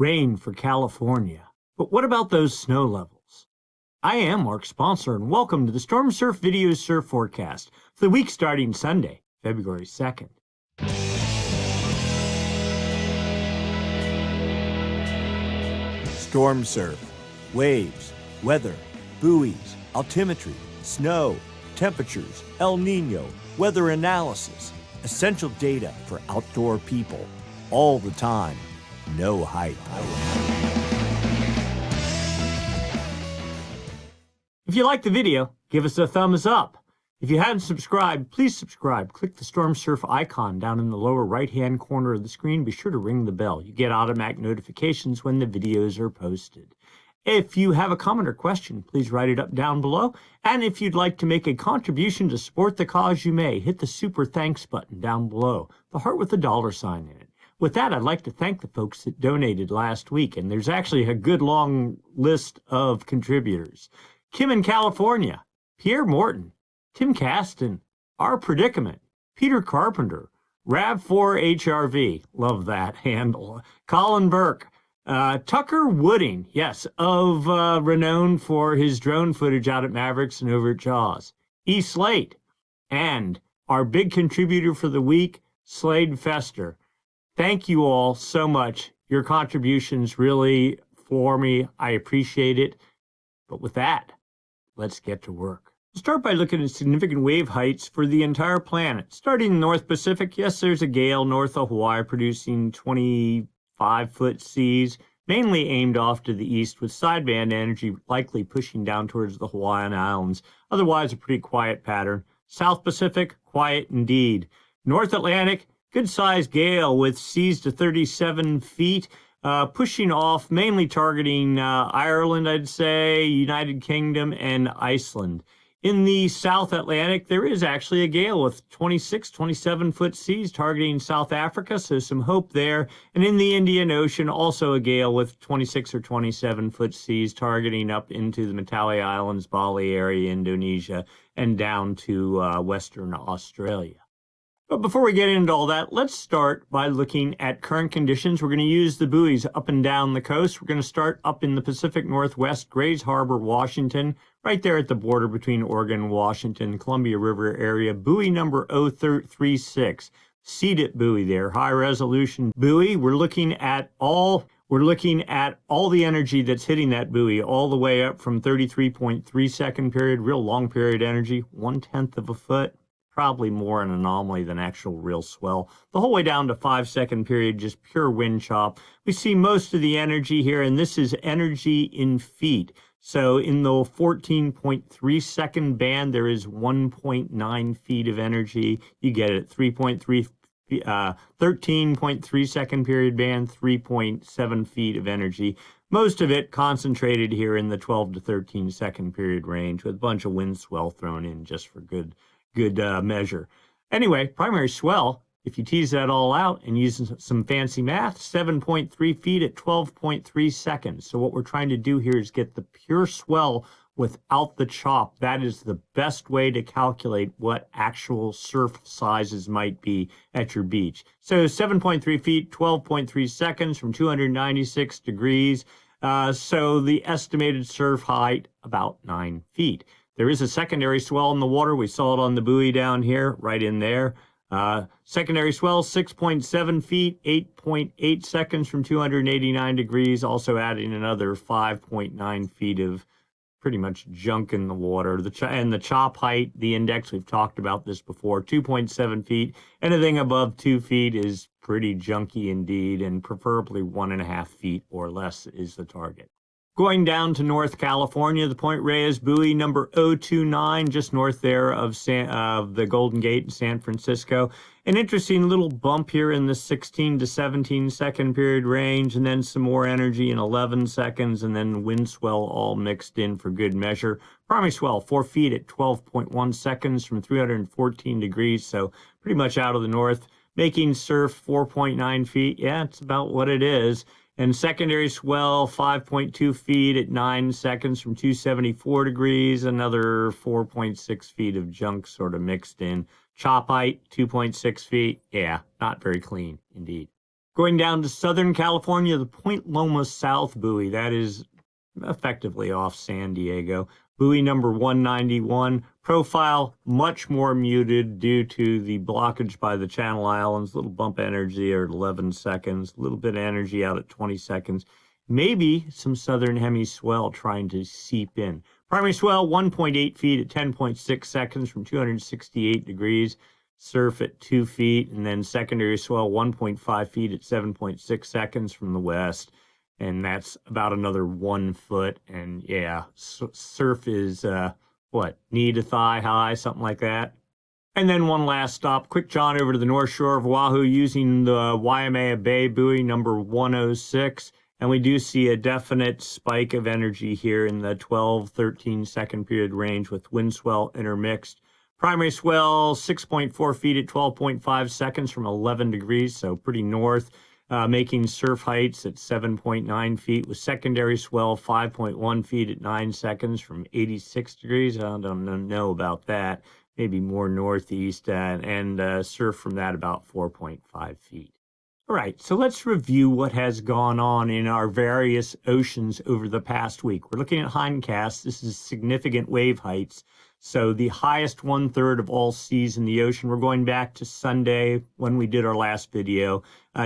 rain for California. But what about those snow levels? I am Mark Sponsor, and welcome to the Stormsurf Video Surf Forecast for the week starting Sunday, February 2nd. Stormsurf, waves, weather, buoys, altimetry, snow, temperatures, El Nino, weather analysis, essential data for outdoor people, all the time, no hype. If you like the video, give us a thumbs up. If you haven't subscribed, please subscribe. Click the Stormsurf icon down in the lower right-hand corner of the screen. Be sure to ring the bell. You get automatic notifications when the videos are posted. If you have a comment or question, please write it up down below. And if you'd like to make a contribution to support the cause, you may hit the super thanks button down below, the heart with the $sign in it. With that, I'd like to thank the folks that donated last week, and there's actually a good long list of contributors. Kim in California, Pierre Morton, Tim Caston, Our Predicament, Peter Carpenter, Rav4HRV, love that handle, Colin Burke, Tucker Wooding, yes, of renown for his drone footage out at Mavericks and over at Jaws, E. Slate, and our big contributor for the week, Slade Fester. Thank you all so much. Your contributions really for me. I appreciate it. But with that, let's get to work. We'll start by looking at significant wave heights for the entire planet. Starting in the North Pacific, yes, there's a gale north of Hawaii producing 25-foot seas, mainly aimed off to the east with sideband energy likely pushing down towards the Hawaiian Islands. Otherwise, a pretty quiet pattern. South Pacific, quiet indeed. North Atlantic, good-sized gale with seas to 37 feet. Pushing off, mainly targeting Ireland, I'd say, United Kingdom, and Iceland. In the South Atlantic, there is actually a gale with 26, 27-foot seas targeting South Africa, so some hope there. And in the Indian Ocean, also a gale with 26 or 27-foot seas targeting up into the Mentawai Islands, Bali area, Indonesia, and down to Western Australia. But before we get into all that, let's start by looking at current conditions. We're going to use the buoys up and down the coast. We're going to start up in the Pacific Northwest, Grays Harbor, Washington, right there at the border between Oregon and Washington, Columbia River area. Buoy number 036, CDIP buoy there, high resolution buoy. We're looking at all the energy that's hitting that buoy all the way up from 33.3 second period, real long period energy, 1/10 of a foot. Probably more an anomaly than actual real swell. The whole way down to 5 second period, just pure wind chop. We see most of the energy here, and this is energy in feet. So in the 14.3 second band, there is 1.9 feet of energy. You get it, 13.3 second period band, 3.7 feet of energy. Most of it concentrated here in the 12 to 13 second period range with a bunch of wind swell thrown in just for good measure. Anyway, primary swell, if you tease that all out and use some fancy math, 7.3 feet at 12.3 seconds. So what we're trying to do here is get the pure swell without the chop. That is the best way to calculate what actual surf sizes might be at your beach. So 7.3 feet, 12.3 seconds from 296 degrees. So the estimated surf height, about 9 feet. There is a secondary swell in the water. We saw it on the buoy down here, right in there. Secondary swell, 6.7 feet, 8.8 seconds from 289 degrees, also adding another 5.9 feet of pretty much junk in the water. And the chop height, the index, we've talked about this before, 2.7 feet. Anything above 2 feet is pretty junky indeed, and preferably 1.5 feet or less is the target. Going down to North California, the Point Reyes buoy number 029, just north there of the Golden Gate in San Francisco. An interesting little bump here in the 16 to 17 second period range, and then some more energy in 11 seconds, and then wind swell all mixed in for good measure. Primary swell, 4 feet at 12.1 seconds from 314 degrees, so pretty much out of the north. Making surf 4.9 feet, yeah, it's about what it is. And secondary swell, 5.2 feet at 9 seconds from 274 degrees, another 4.6 feet of junk sort of mixed in. Chop height, 2.6 feet. Yeah, not very clean, indeed. Going down to Southern California, the Point Loma South buoy, that is effectively off San Diego. Buoy number 191, profile much more muted due to the blockage by the Channel Islands, little bump energy at 11 seconds, a little bit of energy out at 20 seconds. Maybe some southern hemi swell trying to seep in. Primary swell 1.8 feet at 10.6 seconds from 268 degrees. Surf at 2 feet, and then secondary swell 1.5 feet at 7.6 seconds from the west. And that's about another 1 foot. And yeah, surf is, knee to thigh high, something like that. And then one last stop, quick jaunt over to the north shore of Oahu using the Waimea Bay buoy number 106. And we do see a definite spike of energy here in the 12-13 second period range with wind swell intermixed. Primary swell 6.4 feet at 12.5 seconds from 11 degrees, so pretty north, making surf heights at 7.9 feet with secondary swell 5.1 feet at 9 seconds from 86 degrees. I don't know about that. Maybe more northeast and surf from that about 4.5 feet. All right, so let's review what has gone on in our various oceans over the past week. We're looking at Hindcast. This is significant wave heights. So the highest 1/3 of all seas in the ocean. We're going back to Sunday when we did our last video,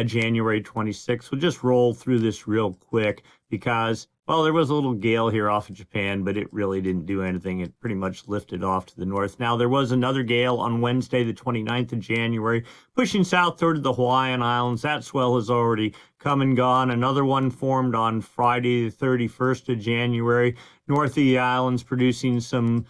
January 26th. We'll just roll through this real quick because, well, there was a little gale here off of Japan, but it really didn't do anything. It pretty much lifted off to the north. Now, there was another gale on Wednesday, the 29th of January, pushing south toward the Hawaiian Islands. That swell has already come and gone. Another one formed on Friday, the 31st of January, north of the islands, producing some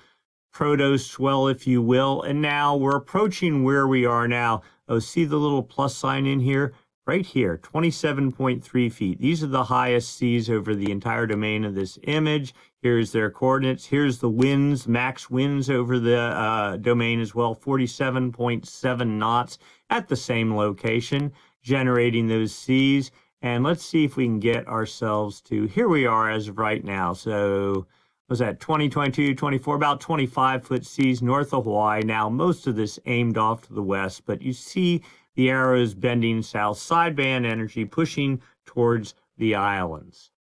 proto swell, if you will. And now we're approaching where we are now. Oh, see the little plus sign in here? Right here, 27.3 feet. These are the highest seas over the entire domain of this image. Here's their coordinates. Here's the winds, max winds over the domain as well, 47.7 knots at the same location, generating those seas. And let's see if we can get ourselves to, here we are as of right now. So was that 20, 22, 24, about 25-foot seas north of Hawaii. Now, most of this aimed off to the west, but you see the arrows bending south, sideband energy pushing towards the islands.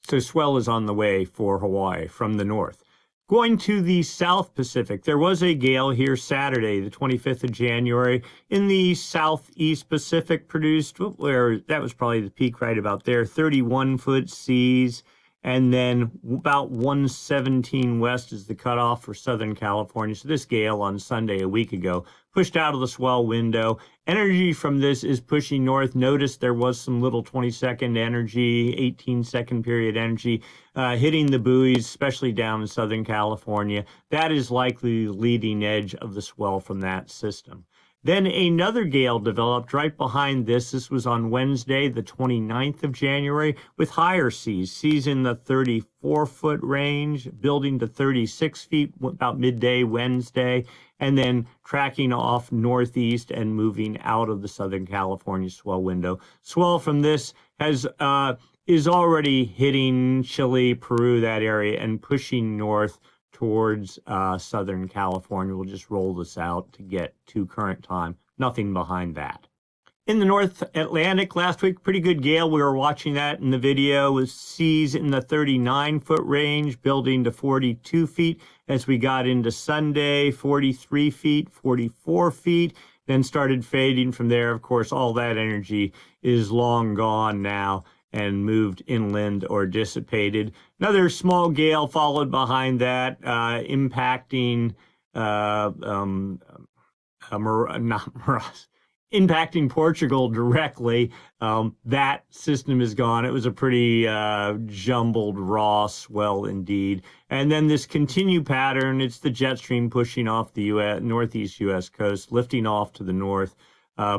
So swell is on the way for Hawaii from the north. Going to the South Pacific, there was a gale here Saturday, the 25th of January, in the Southeast Pacific produced, where that was probably the peak right about there, 31-foot seas. And then about 117 west is the cutoff for Southern California. So this gale on Sunday a week ago pushed out of the swell window. Energy from this is pushing north. Notice there was some little 20-second energy, 18-second period energy hitting the buoys, especially down in Southern California. That is likely the leading edge of the swell from that system. Then another gale developed right behind this. This was on Wednesday, the 29th of January, with higher seas. Seas in the 34-foot range, building to 36 feet about midday Wednesday, and then tracking off northeast and moving out of the Southern California swell window. Swell from this is already hitting Chile, Peru, that area, and pushing north towards Southern California. We'll just roll this out to get to current time. Nothing behind that. In the North Atlantic last week, pretty good gale. We were watching that in the video with seas in the 39-foot range, building to 42 feet. As we got into Sunday, 43 feet, 44 feet, then started fading from there. Of course, all that energy is long gone now and moved inland or dissipated. Another small gale followed behind that, impacting impacting Portugal directly. That system is gone. It was a pretty jumbled, raw swell indeed. And then this continued pattern, it's the Jetstream pushing off the northeast U.S. coast, lifting off to the north,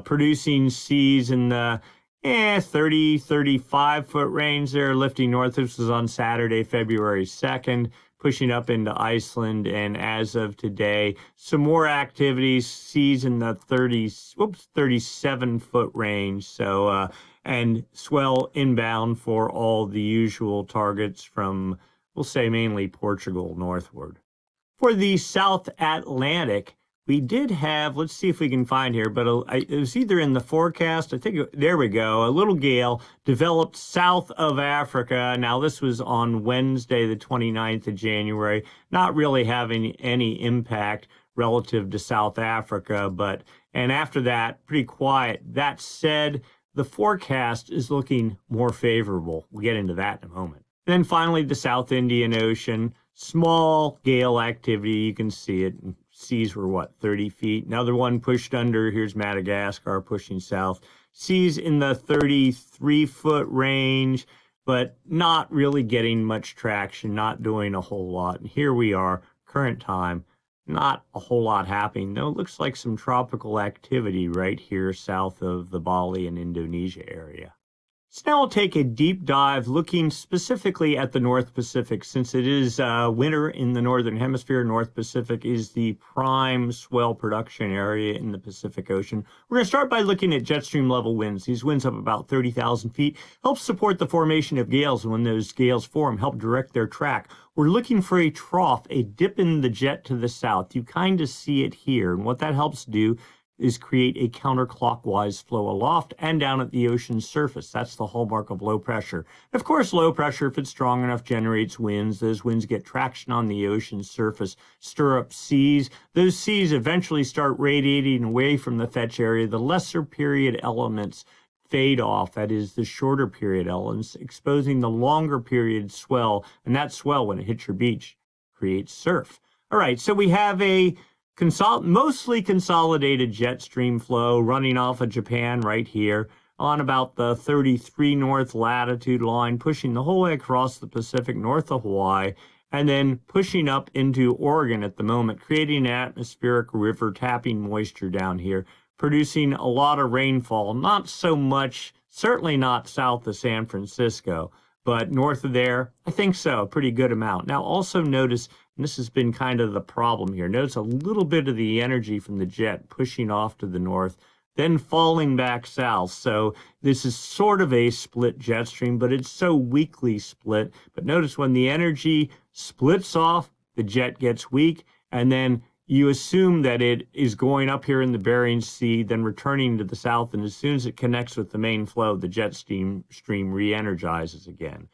producing seas in the 30, 35-foot range there, lifting north. This was on Saturday, February 2nd, pushing up into Iceland. And as of today, some more activities, seas in the 37-foot range. So, and swell inbound for all the usual targets from, we'll say, mainly Portugal northward. For the South Atlantic, we did have, let's see if we can find here, but it was either in the forecast, I think, there we go, a little gale developed south of Africa. Now, this was on Wednesday, the 29th of January, not really having any impact relative to South Africa, and after that, pretty quiet. That said, the forecast is looking more favorable. We'll get into that in a moment. And then finally, the South Indian Ocean, small gale activity. You can see it. Seas were, what, 30 feet? Another one pushed under. Here's Madagascar pushing south. Seas in the 33-foot range, but not really getting much traction, not doing a whole lot. And here we are, current time, not a whole lot happening. Though it looks like some tropical activity right here south of the Bali and Indonesia area. So now we'll take a deep dive looking specifically at the North Pacific. Since it is winter in the Northern Hemisphere, North Pacific is the prime swell production area in the Pacific Ocean. We're going to start by looking at Jetstream level winds. These winds up about 30,000 feet, help support the formation of gales, and when those gales form, help direct their track. We're looking for a trough, a dip in the jet to the south. You kind of see it here, and what that helps do is create a counterclockwise flow aloft and down at the ocean's surface. That's the hallmark of low pressure. Of course, low pressure, if it's strong enough, generates winds. Those winds get traction on the ocean's surface, stir up seas. Those seas eventually start radiating away from the fetch area. The lesser period elements fade off, that is, the shorter period elements, exposing the longer period swell, and that swell, when it hits your beach, creates surf. All right, so we have a mostly consolidated jet stream flow running off of Japan right here on about the 33 north latitude line, pushing the whole way across the Pacific north of Hawaii, and then pushing up into Oregon at the moment, creating an atmospheric river, tapping moisture down here, producing a lot of rainfall. Not so much, certainly not south of San Francisco, but north of there, I think so, a pretty good amount. Now also notice, and this has been kind of the problem here, notice a little bit of the energy from the jet pushing off to the north, then falling back south. So this is sort of a split jet stream, but it's so weakly split. But notice when the energy splits off, the jet gets weak, and then you assume that it is going up here in the Bering Sea, then returning to the south, and as soon as it connects with the main flow, the jet stream re-energizes again.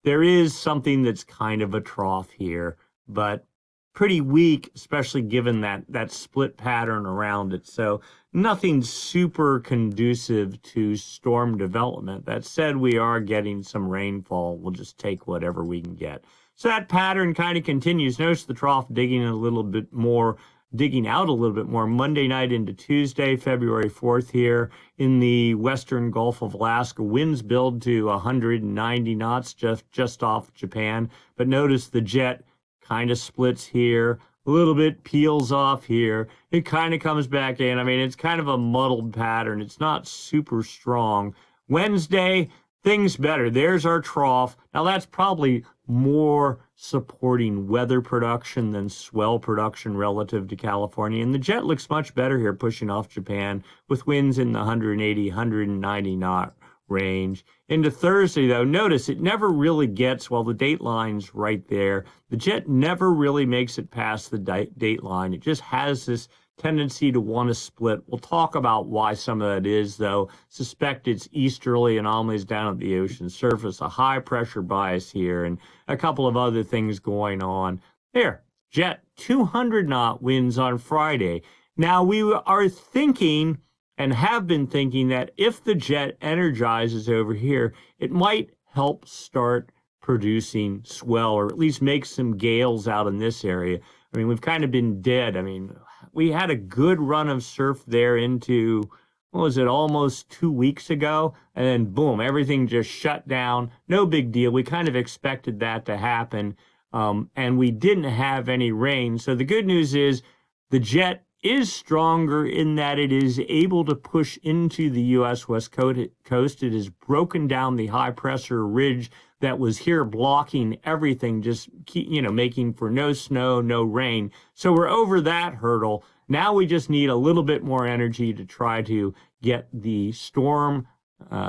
There is something that's kind of a trough here, but pretty weak, especially given that split pattern around it. So nothing super conducive to storm development. That said, we are getting some rainfall. We'll just take whatever we can get. So that pattern kind of continues. Notice the trough digging out a little bit more Monday night into Tuesday, February 4th here in the western Gulf of Alaska. Winds build to 190 knots just off Japan. But notice the jet kind of splits here, a little bit peels off here. It kind of comes back in. I mean, it's kind of a muddled pattern. It's not super strong. Wednesday, things better. There's our trough. Now that's probably more supporting weather production than swell production relative to California. And the jet looks much better here pushing off Japan with winds in the 180, 190 knot range. Into Thursday, though, notice it never really gets, well, the date line's right there. The jet never really makes it past the date line. It just has this tendency to want to split. We'll talk about why some of that is, though. Suspect it's easterly anomalies down at the ocean surface, a high pressure bias here, and a couple of other things going on. There, jet 200 knot winds on Friday. Now we are thinking and have been thinking that if the jet energizes over here, it might help start producing swell, or at least make some gales out in this area. I mean, we've kind of been dead. I mean, we had a good run of surf there into, what was it, almost 2 weeks ago, and then boom, everything just shut down. No big deal. We kind of expected that to happen, and we didn't have any rain. So the good news is the jet is stronger in that it is able to push into the U.S. West Coast. It has broken down the high pressure ridge that was here blocking everything, just making for no snow, no rain. So we're over that hurdle. Now we just need a little bit more energy to try to get the storm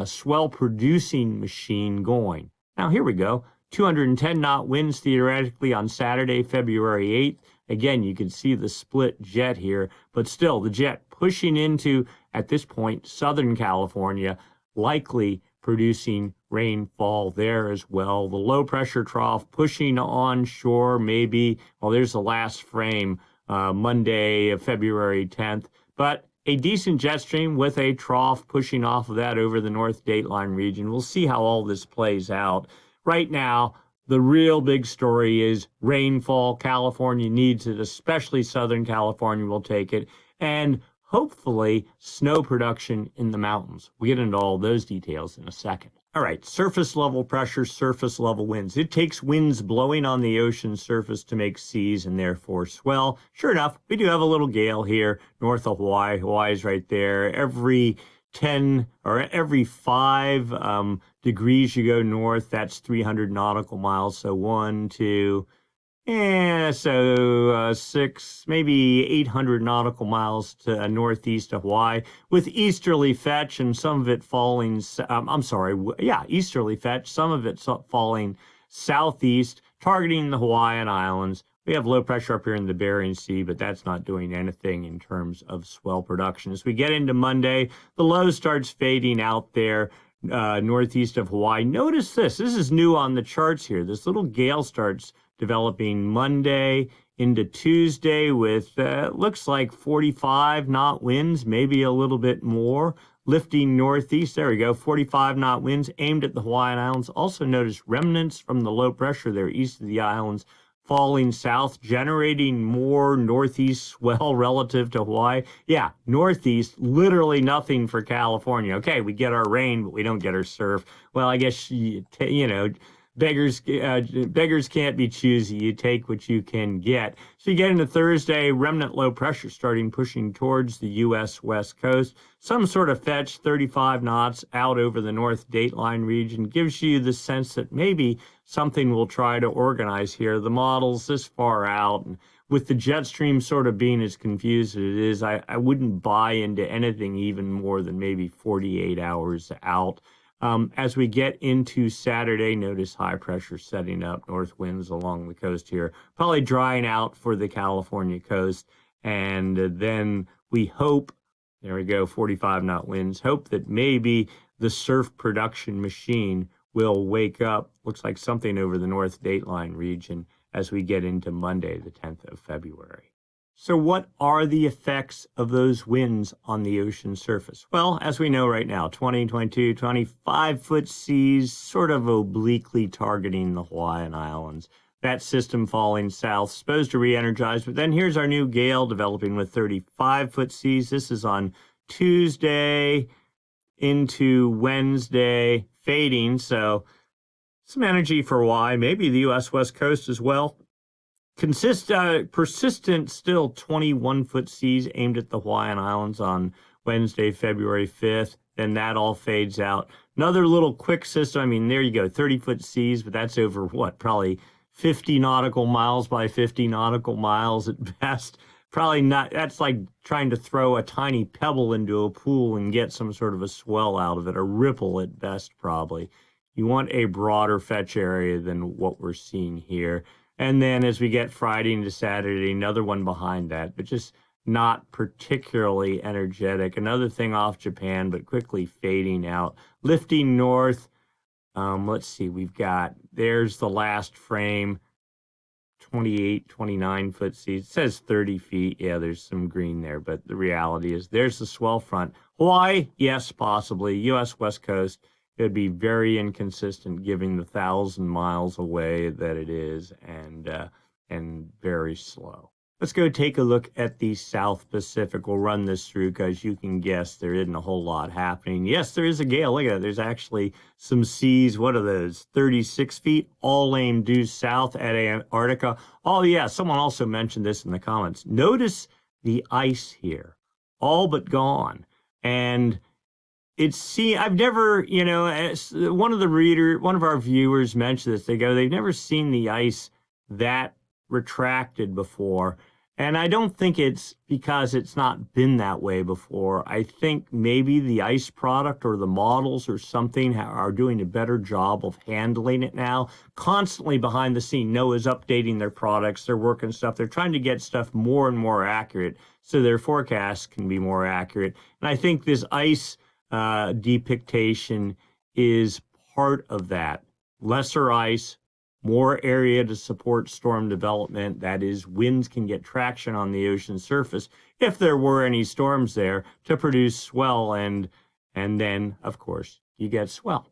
swell producing machine going. Now here we go. 210 knot winds theoretically on Saturday, February 8th. Again, you can see the split jet here, but still the jet pushing into, at this point, Southern California, likely producing rainfall there as well. The low pressure trough pushing onshore, maybe, well, there's the last frame, Monday of February 10th, but a decent jet stream with a trough pushing off of that over the North Dateline region. We'll see how all this plays out. Right now, the real big story is rainfall. California needs it, especially Southern California will take it, and hopefully snow production in the mountains. We'll get into all those details in a second. All right, surface level pressure, surface level winds. It takes winds blowing on the ocean surface to make seas and therefore swell. Sure enough, we do have a little gale here north of Hawaii. Hawaii's right there. Every 10 or every 5 degrees you go north, that's 300 nautical miles. So 1, 2, 6, maybe 800 nautical miles to northeast of Hawaii with easterly fetch and some of it falling, easterly fetch, some of it falling southeast, targeting the Hawaiian Islands. We have low pressure up here in the Bering Sea, but that's not doing anything in terms of swell production. As we get into Monday, the low starts fading out there northeast of Hawaii. Notice this is new on the charts here. This little gale starts developing Monday into Tuesday with, looks like 45 knot winds, maybe a little bit more, lifting northeast. There we go, 45 knot winds aimed at the Hawaiian Islands. Also notice remnants from the low pressure there east of the islands falling south, generating more northeast swell relative to Hawaii. Yeah, northeast, literally nothing for California. Okay, we get our rain, but we don't get our surf. Well, I guess, beggars can't be choosy. You take what you can get. So you get into Thursday, remnant low pressure starting pushing towards the U.S. West Coast. Some sort of fetch, 35 knots out over the North Dateline region. Gives you the sense that maybe something will try to organize here. The model's this far out, and with the jet stream sort of being as confused as it is, I wouldn't buy into anything even more than maybe 48 hours out. As we get into Saturday, notice high pressure setting up, north winds along the coast here, probably drying out for the California coast. And then we hope, there we go, 45 knot winds, hope that maybe the surf production machine will wake up, looks like something over the North Dateline region as we get into Monday, the 10th of February. So what are the effects of those winds on the ocean surface? Well, as we know right now, 20, 22, 25-foot seas sort of obliquely targeting the Hawaiian Islands. That system falling south, supposed to re-energize. But then here's our new gale developing with 35-foot seas. This is on Tuesday into Wednesday, fading. So some energy for Hawaii, maybe the U.S. West Coast as well. Persistent still 21-foot seas aimed at the Hawaiian Islands on Wednesday, February 5th. Then that all fades out. Another little quick system. I mean, there you go, 30-foot seas, but that's over what? Probably 50 nautical miles by 50 nautical miles at best. Probably not. That's like trying to throw a tiny pebble into a pool and get some sort of a swell out of it, a ripple at best, probably. You want a broader fetch area than what we're seeing here. And then as we get Friday into Saturday, another one behind that, but just not particularly energetic. Another thing off Japan, but quickly fading out. Lifting north, let's see, there's the last frame, 28, 29-foot seas. It says 30 feet. Yeah, there's some green there, but the reality is there's the swell front. Hawaii, yes, possibly. U.S. West Coast. It would be very inconsistent given the 1,000 miles away that it is, and very slow. Let's go take a look at the South Pacific. We'll run this through because you can guess there isn't a whole lot happening. Yes, there is a gale. Look at that. There's actually some seas. What are those? 36 feet, all aimed due south at Antarctica. Oh, yeah. Someone also mentioned this in the comments. Notice the ice here, all but gone. And I've never, one of our viewers mentioned this. They've never seen the ice that retracted before. And I don't think it's because it's not been that way before. I think maybe the ice product or the models or something are doing a better job of handling it now. Constantly behind the scene, NOAA's updating their products, they're working stuff. They're trying to get stuff more and more accurate so their forecasts can be more accurate. And I think this ice depiction is part of that. Lesser ice, more area to support storm development. That is, winds can get traction on the ocean surface if there were any storms there to produce swell, and then, of course, you get swell.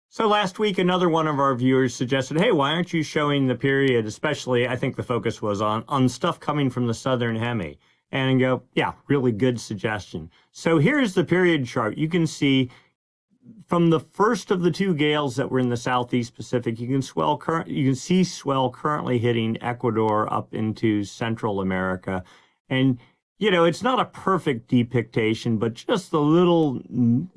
So last week, another one of our viewers suggested, hey, why aren't you showing the period, especially, I think the focus was on stuff coming from the southern hemi. And go, yeah, really good suggestion. So here's the period chart. You can see from the first of the two gales that were in the southeast Pacific, you can see swell currently hitting Ecuador up into Central America. And, you know, it's not a perfect depiction, but just the little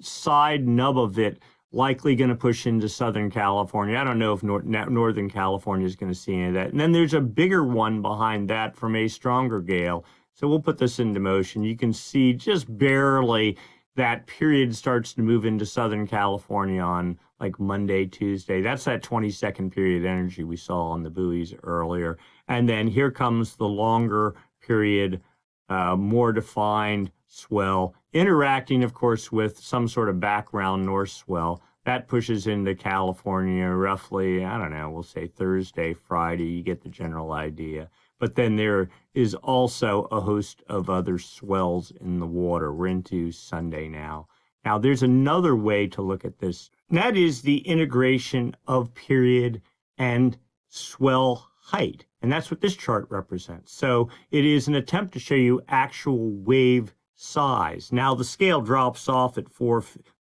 side nub of it likely going to push into Southern California. I don't know if Northern California is going to see any of that. And then there's a bigger one behind that from a stronger gale. So we'll put this into motion. You can see just barely that period starts to move into Southern California on like Monday, Tuesday. That's that 20-second period energy we saw on the buoys earlier. And then here comes the longer period, more defined swell, interacting, of course, with some sort of background north swell. That pushes into California roughly, I don't know, we'll say Thursday, Friday. You get the general idea. But then there is also a host of other swells in the water. We're into Sunday now. Now, there's another way to look at this. And that is the integration of period and swell height. And that's what this chart represents. So it is an attempt to show you actual wave size. Now, the scale drops off at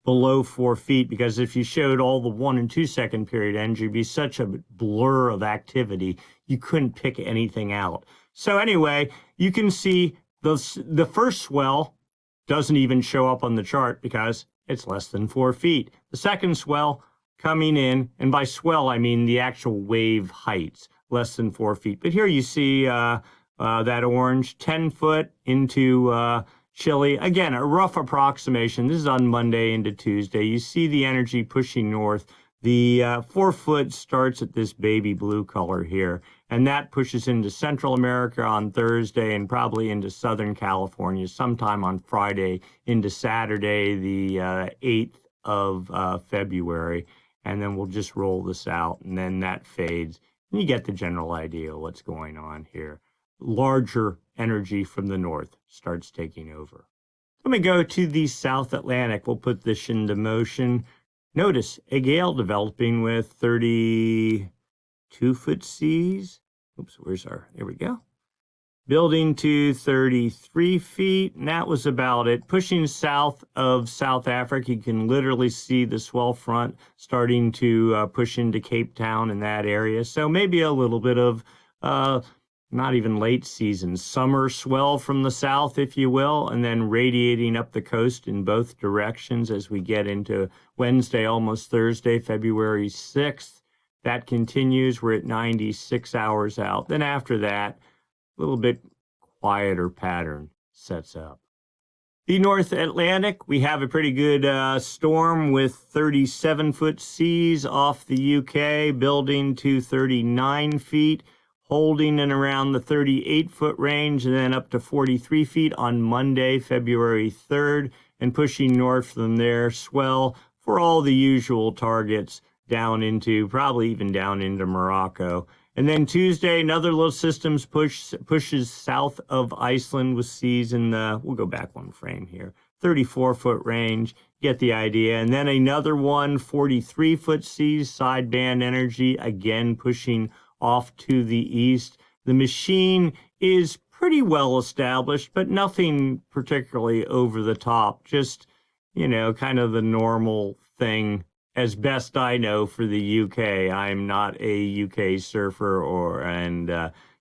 below 4 feet, because if you showed all the 1 and 2 second period energy, it'd be such a blur of activity, you couldn't pick anything out. So anyway, you can see the first swell doesn't even show up on the chart because it's less than 4 feet. The second swell coming in, and by swell, I mean the actual wave heights, less than 4 feet. But here you see that orange, 10 foot into Chile. Again, a rough approximation. This is on Monday into Tuesday. You see the energy pushing north. The 4 foot starts at this baby blue color here, and that pushes into Central America on Thursday and probably into Southern California sometime on Friday into Saturday, the 8th of February. And then we'll just roll this out, and then that fades. And you get the general idea of what's going on here. Larger energy from the north starts taking over. Let me go to the South Atlantic. We'll put this into motion. Notice a gale developing with 32-foot seas. Oops, there we go. Building to 33 feet, and that was about it. Pushing south of South Africa, you can literally see the swell front starting to push into Cape Town in that area. So maybe a little bit of not even late season, summer swell from the south, if you will, and then radiating up the coast in both directions as we get into Wednesday, almost Thursday, February 6th. That continues. We're at 96 hours out. Then after that, a little bit quieter pattern sets up. The North Atlantic, we have a pretty good storm with 37-foot seas off the UK, building to 39 feet. Holding in around the 38-foot range, and then up to 43 feet on Monday, February 3rd, and pushing north from there. Swell for all the usual targets down into, probably even down into Morocco. And then Tuesday, another little systems pushes south of Iceland with seas in the, we'll go back one frame here, 34-foot range. Get the idea. And then another one, 43-foot seas, sideband energy, again pushing off to the east. The machine is pretty well established, but nothing particularly over the top. Just, you know, kind of the normal thing as best I know for the UK. I'm not a UK surfer and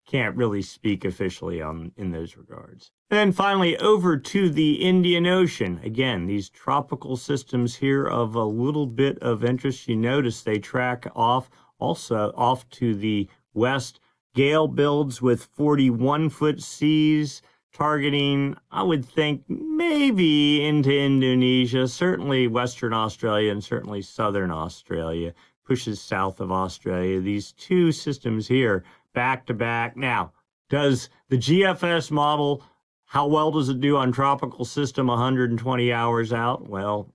can't really speak officially in those regards. And then finally over to the Indian Ocean. Again, these tropical systems here of a little bit of interest. You notice they track off also off to the west Gale builds with 41-foot seas, targeting, I would think, maybe into Indonesia, certainly Western Australia, and certainly Southern Australia, pushes south of Australia. These two systems here, back to back. Now, does the GFS model, how well does it do on tropical system 120 hours out? Well,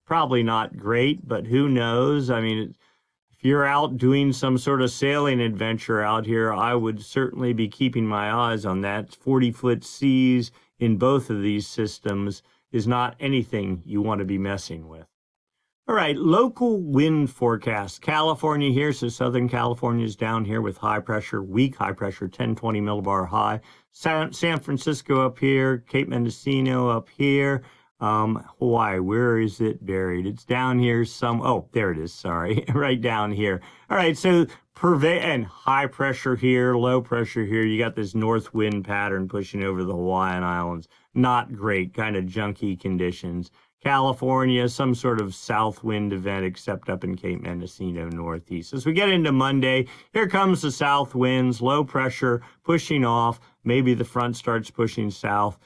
probably not great, but who knows? I mean, if you're out doing some sort of sailing adventure out here, I would certainly be keeping my eyes on that. 40-foot seas in both of these systems is not anything you want to be messing with. All right, local wind forecast. California here, so Southern California is down here with high pressure, weak high pressure, 1020 millibar high. San Francisco up here, Cape Mendocino up here. Hawaii, where is it buried? It's down here oh, there it is, sorry, right down here. All right, so and high pressure here, low pressure here. You got this north wind pattern pushing over the Hawaiian Islands. Not great, kind of junky conditions. California, some sort of south wind event, except up in Cape Mendocino northeast. As we get into Monday, here comes the south winds, low pressure pushing off. Maybe the front starts pushing south.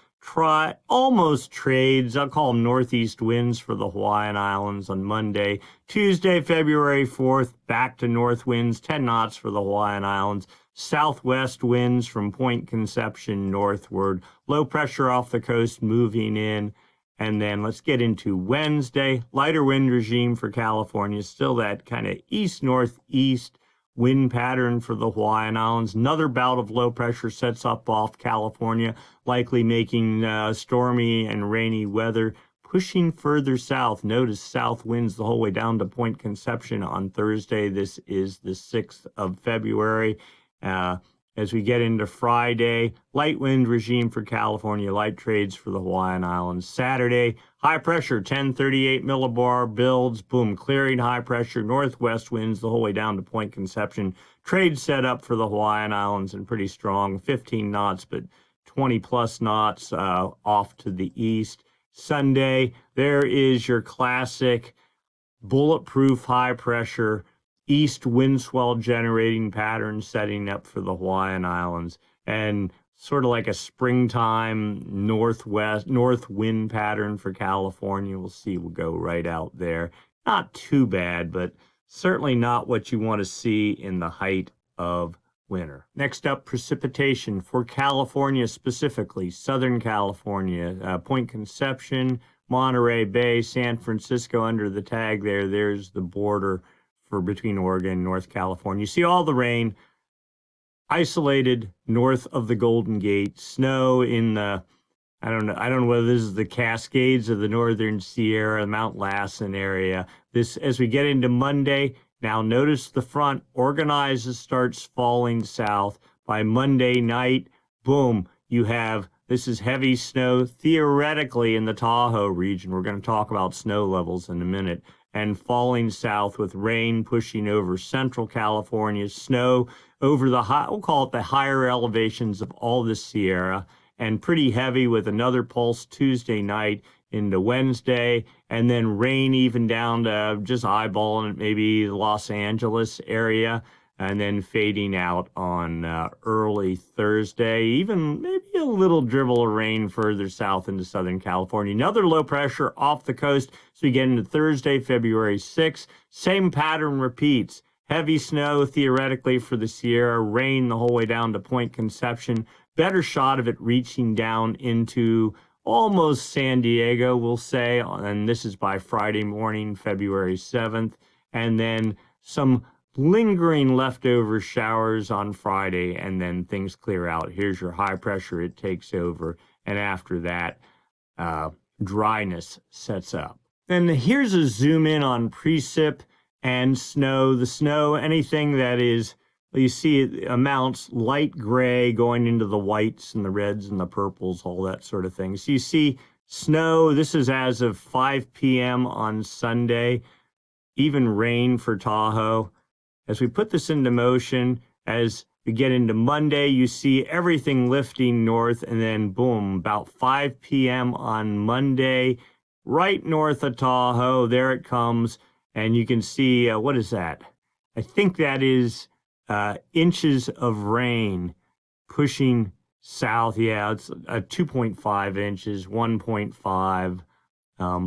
Almost trades. I'll call them northeast winds for the Hawaiian Islands on Monday. Tuesday, February 4th, back to north winds, 10 knots for the Hawaiian Islands. Southwest winds from Point Conception northward. Low pressure off the coast moving in. And then let's get into Wednesday. Lighter wind regime for California. Still that kind of east-northeast wind pattern for the Hawaiian Islands. Another bout of low pressure sets up off California, likely making stormy and rainy weather. Pushing further south. Notice south winds the whole way down to Point Conception on Thursday. This is the 6th of February. As we get into Friday, light wind regime for California, light trades for the Hawaiian Islands. Saturday, high pressure, 1038 millibar builds, boom, clearing high pressure, northwest winds the whole way down to Point Conception. Trade set up for the Hawaiian Islands and pretty strong, 15 knots, but 20 plus knots off to the east. Sunday, there is your classic bulletproof high pressure east wind swell generating pattern setting up for the Hawaiian Islands, and sort of like a springtime north wind pattern for California. We'll see, we'll go right out there. Not too bad, but certainly not what you want to see in the height of winter. Next up, precipitation for California specifically, Southern California, Point Conception, Monterey Bay, San Francisco under the tag there. There's the border for between Oregon and North California. You see all the rain isolated north of the Golden Gate, snow in the, I don't know whether this is the Cascades of the Northern Sierra, Mount Lassen area. This, as we get into Monday, now notice the front organizes, starts falling south. By Monday night, boom, you have, this is heavy snow theoretically in the Tahoe region. We're going to talk about snow levels in a minute. And falling south with rain pushing over central California, snow over the high, we'll call it the higher elevations of all the Sierra, and pretty heavy with another pulse Tuesday night into Wednesday, and then rain even down to just eyeballing it, maybe the Los Angeles area, and then fading out on early Thursday, even maybe a little dribble of rain further south into Southern California. Another low pressure off the coast, so we get into Thursday, February 6th. Same pattern repeats. Heavy snow, theoretically, for the Sierra, rain the whole way down to Point Conception. Better shot of it reaching down into almost San Diego, we'll say, and this is by Friday morning, February 7th. And then some lingering leftover showers on Friday, and then things clear out. Here's your high pressure, it takes over, and after that, dryness sets up. Then here's a zoom in on precip and snow. The snow, anything that is, you see it amounts light gray going into the whites and the reds and the purples, all that sort of thing. So you see snow, this is as of 5 p.m. on Sunday, even rain for Tahoe. As we put this into motion, as we get into Monday, you see everything lifting north, and then boom, about 5 p.m. on Monday, right north of Tahoe, there it comes, and you can see, what is that? I think that is inches of rain pushing south. Yeah, it's 2.5 inches, 1.5.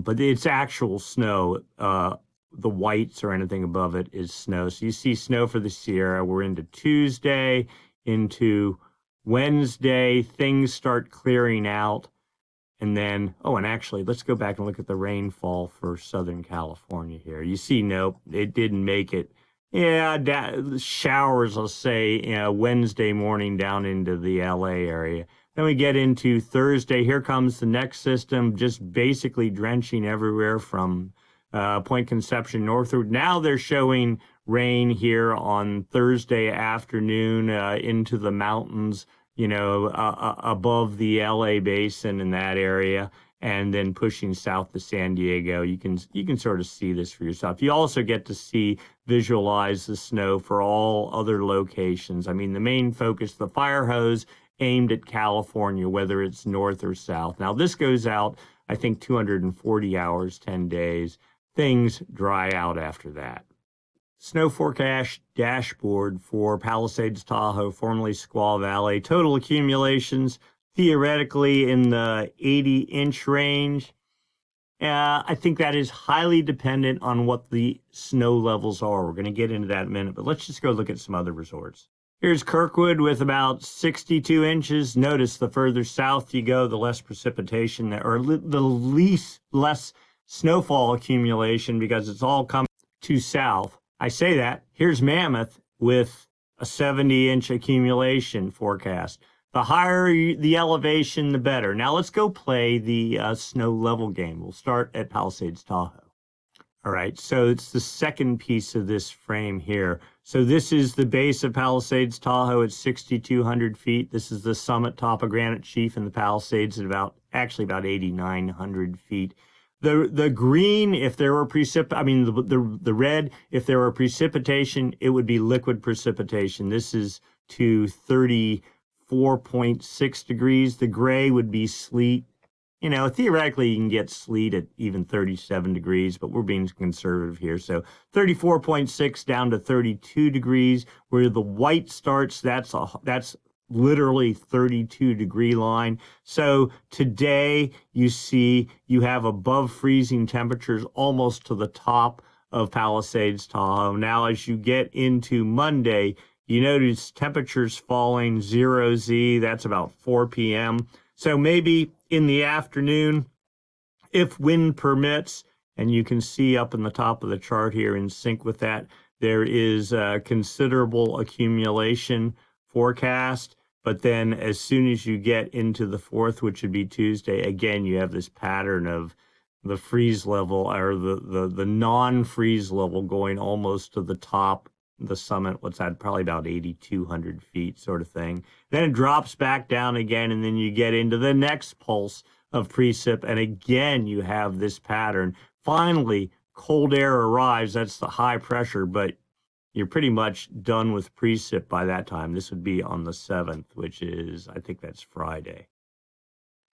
But it's actual snow. The whites or anything above it is snow. So you see snow for the Sierra. We're into Tuesday, into Wednesday. Things start clearing out. And then, and actually, let's go back and look at the rainfall for Southern California here. You see, nope, it didn't make it. Yeah, showers, I'll say, Wednesday morning down into the LA area. Then we get into Thursday. Here comes the next system, just basically drenching everywhere from Point Conception northward. Now they're showing rain here on Thursday afternoon into the mountains, above the LA basin in that area, and then pushing south to San Diego. You can sort of see this for yourself. You also get to visualize the snow for all other locations. I mean, the main focus, the fire hose aimed at California, whether it's north or south. Now, this goes out, I think, 240 hours, 10 days. Things dry out after that. Snow forecast dashboard for Palisades, Tahoe, formerly Squaw Valley. Total accumulations, theoretically, in the 80-inch range. I think that is highly dependent on what the snow levels are. We're going to get into that in a minute, but let's just go look at some other resorts. Here's Kirkwood with about 62 inches. Notice the further south you go, the less precipitation, or the less snowfall accumulation, because it's all coming to south. I say that. Here's Mammoth with a 70-inch accumulation forecast. The higher the elevation, the better. Now let's go play the snow level game. We'll start at Palisades, Tahoe. All right, so it's the second piece of this frame here. So this is the base of Palisades, Tahoe at 6,200 feet. This is the summit top of Granite Chief in the Palisades at about 8,900 feet. The green, if there were the red, if there were precipitation, it would be liquid precipitation. This is to 34.6 degrees. The gray would be sleet. Theoretically, you can get sleet at even 37 degrees, but we're being conservative here. So 34.6 down to 32 degrees. Where the white starts, that's literally 32-degree line. So today you see you have above freezing temperatures almost to the top of Palisades, Tahoe. Now, as you get into Monday, you notice temperatures falling 0Z. That's about 4 p.m. So maybe in the afternoon, if wind permits, and you can see up in the top of the chart here in sync with that, there is considerable accumulation forecast. But then as soon as you get into the 4th, which would be Tuesday, again, you have this pattern of the freeze level, or the non-freeze level, going almost to the top, the summit. What's that? Probably about 8,200 feet sort of thing. Then it drops back down again, and then you get into the next pulse of precip, and again, you have this pattern. Finally, cold air arrives. That's the high pressure, but you're pretty much done with precip by that time. This would be on the 7th, which is, I think that's Friday.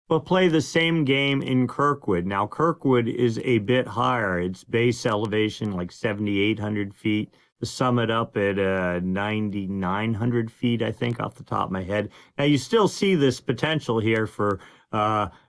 We'll play the same game in Kirkwood. Now, Kirkwood is a bit higher. It's base elevation like 7,800 feet. The summit up at 9,900 feet, I think, off the top of my head. Now, you still see this potential here for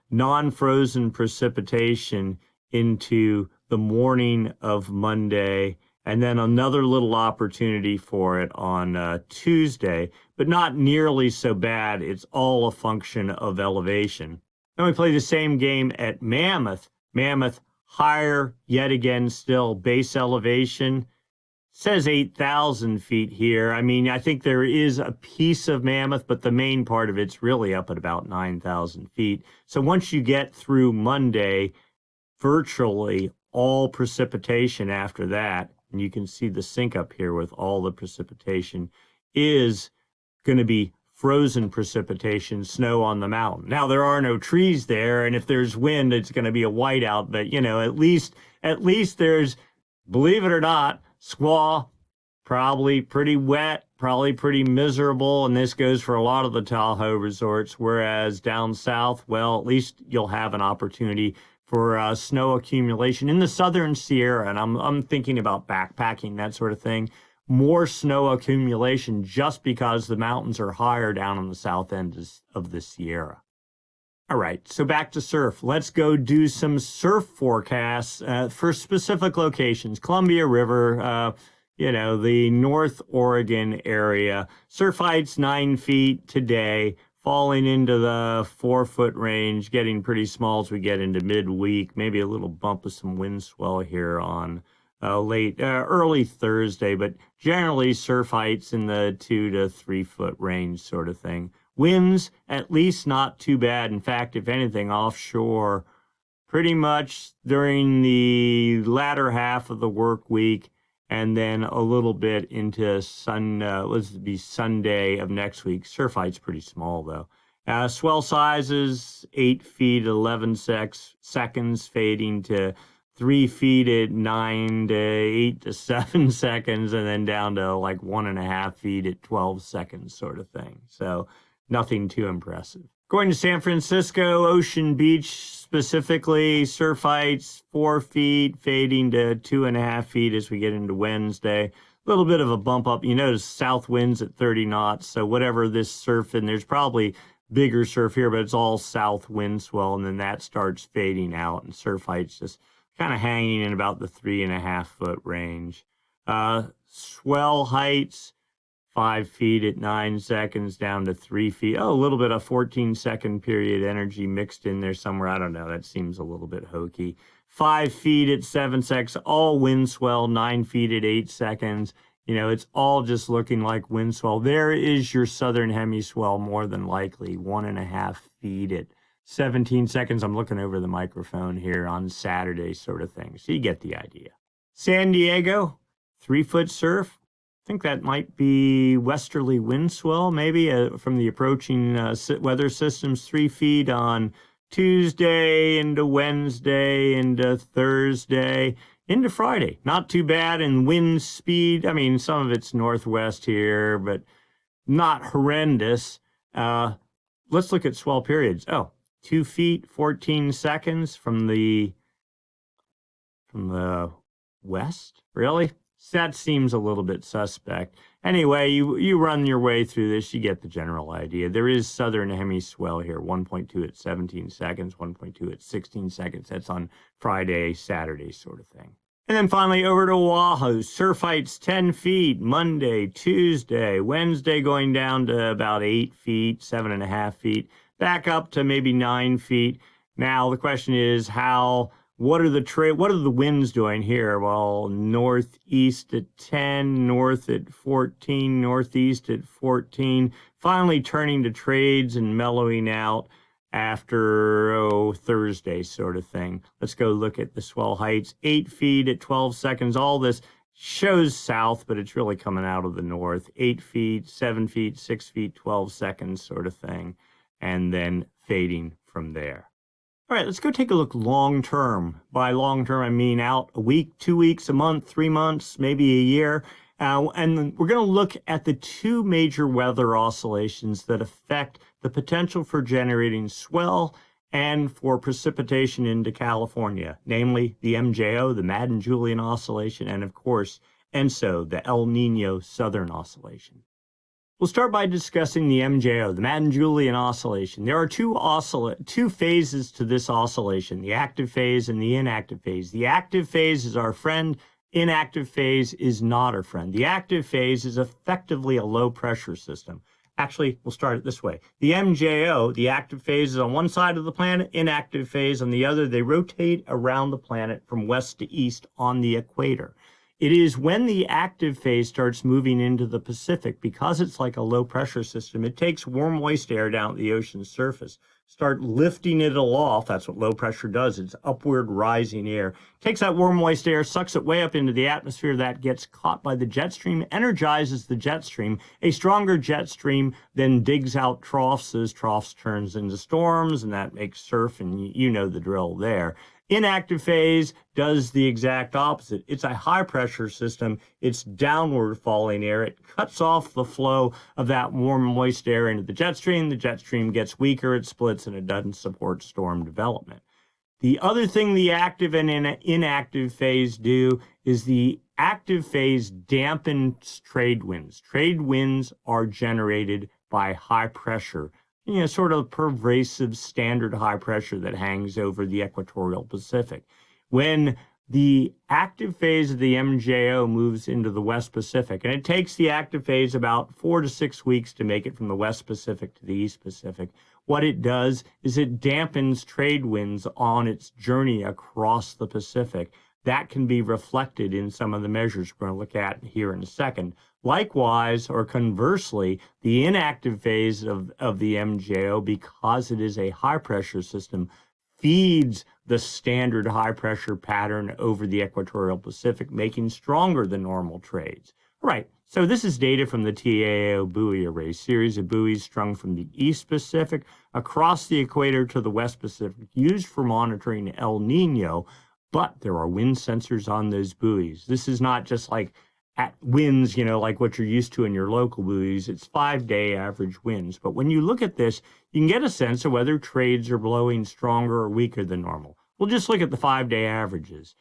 non-frozen precipitation into the morning of Monday, and then another little opportunity for it on Tuesday, but not nearly so bad. It's all a function of elevation. Then we play the same game at Mammoth. Mammoth higher, yet again, still base elevation. Says 8,000 feet here. I mean, I think there is a piece of Mammoth, but the main part of it's really up at about 9,000 feet. So once you get through Monday, virtually all precipitation after that, and you can see the sync up here with all the precipitation, is going to be frozen precipitation, snow on the mountain. Now, there are no trees there, and if there's wind, it's going to be a whiteout, but, at least there's, believe it or not, squaw, probably pretty wet, probably pretty miserable, and this goes for a lot of the Tahoe resorts, whereas down south, well, at least you'll have an opportunity for snow accumulation in the southern Sierra, and I'm thinking about backpacking, that sort of thing, more snow accumulation just because the mountains are higher down on the south end of the Sierra. All right, so back to surf. Let's go do some surf forecasts for specific locations. Columbia River, the North Oregon area. Surf heights 9 feet today, falling into the 4-foot range, getting pretty small as we get into midweek. Maybe a little bump of some wind swell here on early Thursday, but generally surf heights in the 2 to 3 foot range sort of thing. Winds, at least not too bad. In fact, if anything, offshore, pretty much during the latter half of the work week, and then a little bit into Sunday of next week. Surf height's pretty small, though. Swell sizes, 8 feet, 11 seconds, fading to 3 feet at 9 to 8 to 7 seconds, and then down to like 1.5 feet at 12 seconds sort of thing. So nothing too impressive. Going to San Francisco, Ocean Beach specifically, surf heights 4 feet, fading to 2.5 feet as we get into Wednesday. A little bit of a bump up. You notice south winds at 30 knots. So whatever this surf, and there's probably bigger surf here, but it's all south wind swell, and then that starts fading out, and surf heights just kind of hanging in about the 3.5 foot range. Swell heights 5 feet at 9 seconds down to 3 feet. Oh, a little bit of 14-second period energy mixed in there somewhere. I don't know. That seems a little bit hokey. 5 feet at 7 seconds, all wind swell, 9 feet at 8 seconds. It's all just looking like wind swell. There is your southern hemiswell, more than likely, 1.5 feet at 17 seconds. I'm looking over the microphone here on Saturday sort of thing. So you get the idea. San Diego, 3-foot surf. I think that might be westerly wind swell, maybe from the approaching weather systems, 3 feet on Tuesday into Wednesday into Thursday into Friday. Not too bad in wind speed. I mean, some of it's northwest here, but not horrendous. Let's look at swell periods. 2 feet, 14 seconds from the west? Really? That seems a little bit suspect. Anyway, you run your way through this, you get the general idea. There is southern hemiswell here, 1.2 at 17 seconds, 1.2 at 16 seconds. That's on Friday, Saturday sort of thing. And then finally over to Oahu, surf heights 10 feet, Monday, Tuesday, Wednesday going down to about 8 feet, 7.5 feet, back up to maybe 9 feet. Now the question is what are the winds doing here? Well, northeast at 10, north at 14, northeast at 14, finally turning to trades and mellowing out after Thursday sort of thing. Let's go look at the swell heights. 8 feet at 12 seconds. All this shows south, but it's really coming out of the north. 8 feet, 7 feet, 6 feet, 12 seconds sort of thing, and then fading from there. All right, let's go take a look long-term. By long-term, I mean out a week, 2 weeks, a month, 3 months, maybe a year. And we're going to look at the two major weather oscillations that affect the potential for generating swell and for precipitation into California, namely the MJO, the Madden-Julian Oscillation, and of course, ENSO, the El Nino Southern Oscillation. We'll start by discussing the MJO, the Madden-Julian Oscillation. There are two phases to this oscillation, the active phase and the inactive phase. The active phase is our friend. Inactive phase is not our friend. The active phase is effectively a low-pressure system. Actually, we'll start it this way. The MJO, the active phase, is on one side of the planet, inactive phase on the other. They rotate around the planet from west to east on the equator. It is when the active phase starts moving into the Pacific, because it's like a low-pressure system, it takes warm, moist air down at the ocean's surface, start lifting it aloft. That's what low pressure does. It's upward rising air. Takes that warm, moist air, sucks it way up into the atmosphere. That gets caught by the jet stream, energizes the jet stream. A stronger jet stream then digs out troughs. Those troughs turns into storms, and that makes surf, and you know the drill there. Inactive phase does the exact opposite. It's a high-pressure system. It's downward falling air. It cuts off the flow of that warm, moist air into the jet stream. The jet stream gets weaker, it splits, and it doesn't support storm development. The other thing the active and inactive phase do is the active phase dampens trade winds. Trade winds are generated by high pressure, sort of pervasive standard high pressure that hangs over the equatorial Pacific. When the active phase of the MJO moves into the West Pacific, and it takes the active phase about 4 to 6 weeks to make it from the West Pacific to the East Pacific. What it does is it dampens trade winds on its journey across the Pacific. That can be reflected in some of the measures we're going to look at here in a second. Likewise, or conversely, the inactive phase of the MJO, because it is a high pressure system, feeds the standard high pressure pattern over the equatorial Pacific, making stronger than normal trades. All right, so this is data from the TAO buoy array, series of buoys strung from the East Pacific across the equator to the West Pacific, used for monitoring El Nino, but there are wind sensors on those buoys. This is not just like at winds, like what you're used to in your local buoys. It's 5-day average winds. But when you look at this, you can get a sense of whether trades are blowing stronger or weaker than normal. We'll just look at the 5-day averages.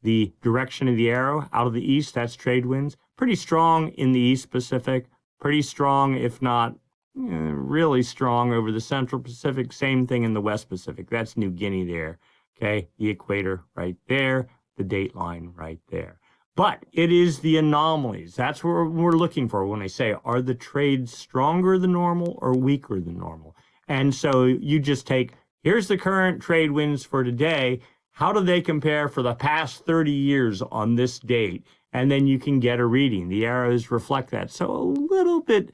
The direction of the arrow out of the east, that's trade winds. Pretty strong in the East Pacific. Pretty strong, if not really strong, over the Central Pacific. Same thing in the West Pacific. That's New Guinea there. Okay, the equator right there, the date line right there. But it is the anomalies. That's what we're looking for when I say, are the trades stronger than normal or weaker than normal? And so you just take, here's the current trade winds for today. How do they compare for the past 30 years on this date? And then you can get a reading. The arrows reflect that. So a little bit,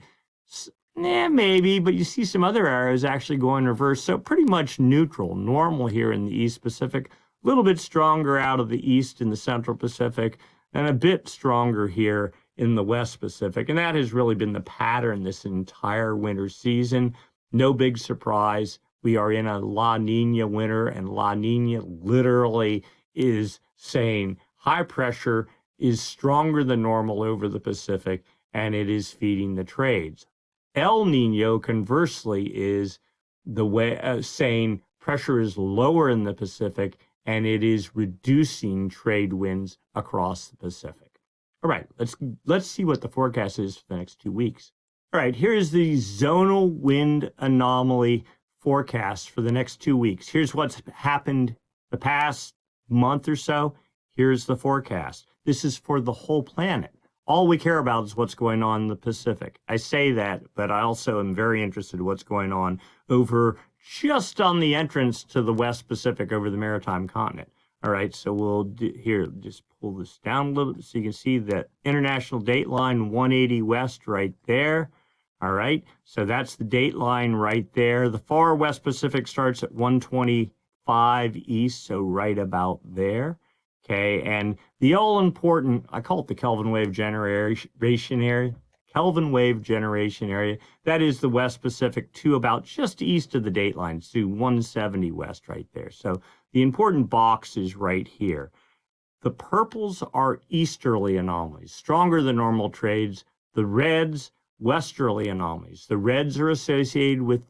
maybe, but you see some other arrows actually go in reverse. So pretty much neutral, normal here in the East Pacific, a little bit stronger out of the East in the Central Pacific, and a bit stronger here in the West Pacific. And that has really been the pattern this entire winter season. No big surprise. We are in a La Nina winter, and La Nina literally is saying high pressure is stronger than normal over the Pacific, and it is feeding the trades. El Nino, conversely, is the way saying pressure is lower in the Pacific, and it is reducing trade winds across the Pacific. All right, let's see what the forecast is for the next 2 weeks. All right, here's the zonal wind anomaly forecast for the next 2 weeks. Here's what's happened the past month or so. Here's the forecast. This is for the whole planet. All we care about is what's going on in the Pacific. I say that, but I also am very interested in what's going on over just on the entrance to the West Pacific over the maritime continent. All right, so we'll just pull this down a little bit so you can see the international date line 180 west right there. All right, so that's the date line right there. The far West Pacific starts at 125 east, so right about there. Okay, and the all-important, I call it the Kelvin wave generation area. Kelvin wave generation area. That is the West Pacific to about just east of the date line, to 170 west right there. So the important box is right here. The purples are easterly anomalies, stronger than normal trades. The reds, westerly anomalies. The reds are associated with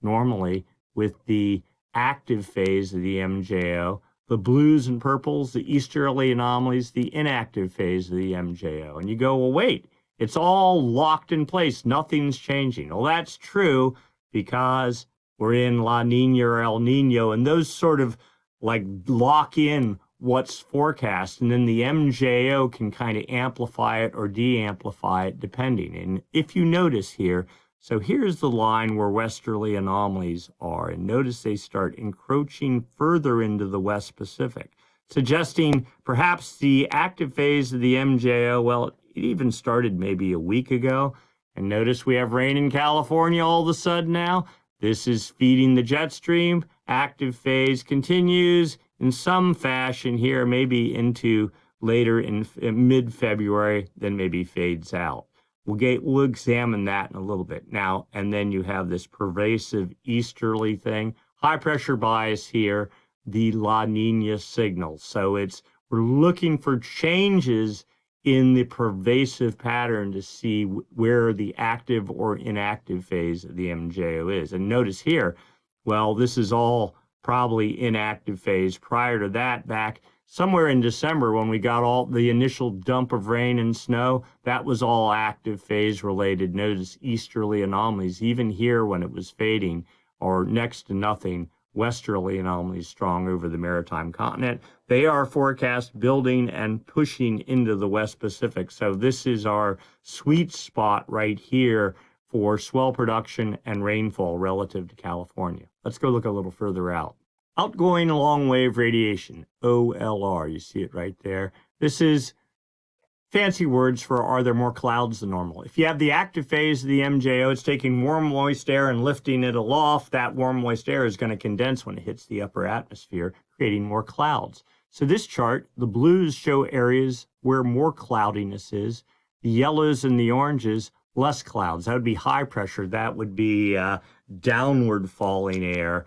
normally with the active phase of the MJO. The blues and purples, the easterly anomalies, the inactive phase of the MJO. And you go, well, wait. It's all locked in place. Nothing's changing. Well, that's true because we're in La Nina or El Nino, and those sort of like lock in what's forecast. And then the MJO can kind of amplify it or de-amplify it depending. And if you notice here, so here's the line where westerly anomalies are. And notice they start encroaching further into the West Pacific, suggesting perhaps the active phase of the MJO, well, it even started maybe a week ago. And notice we have rain in California all of a sudden now. This is feeding the jet stream. Active phase continues in some fashion here, maybe into later in mid-February, then maybe fades out. We'll examine that in a little bit now. And then you have this pervasive easterly thing. High pressure bias here, the La Nina signal. So we're looking for changes in the pervasive pattern to see where the active or inactive phase of the MJO is. And notice here, well, this is all probably inactive phase. Prior to that, back somewhere in December when we got all the initial dump of rain and snow, that was all active phase related. Notice easterly anomalies, even here when it was fading or next to nothing, westerly anomalies strong over the maritime continent. They are forecast building and pushing into the West Pacific. So this is our sweet spot right here for swell production and rainfall relative to California. Let's go look a little further out. Outgoing long wave radiation, OLR, you see it right there. This is fancy words for are there more clouds than normal. If you have the active phase of the MJO, it's taking warm, moist air and lifting it aloft. That warm, moist air is going to condense when it hits the upper atmosphere, creating more clouds. So this chart, the blues show areas where more cloudiness is. The yellows and the oranges, less clouds. That would be high pressure. That would be downward falling air,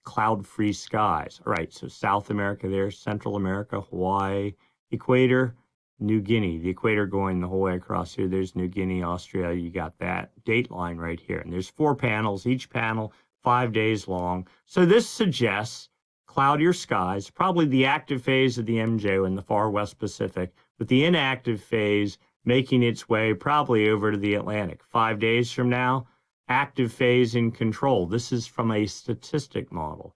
cloud-free skies. All right, so South America there, Central America, Hawaii, equator, New Guinea. The equator going the whole way across here. There's New Guinea, Australia. You got that date line right here. And there's 4 panels, each panel 5 days long. So this suggests cloudier skies, probably the active phase of the MJO in the far West Pacific, with the inactive phase making its way probably over to the Atlantic. 5 days from now, active phase in control. This is from a statistic model.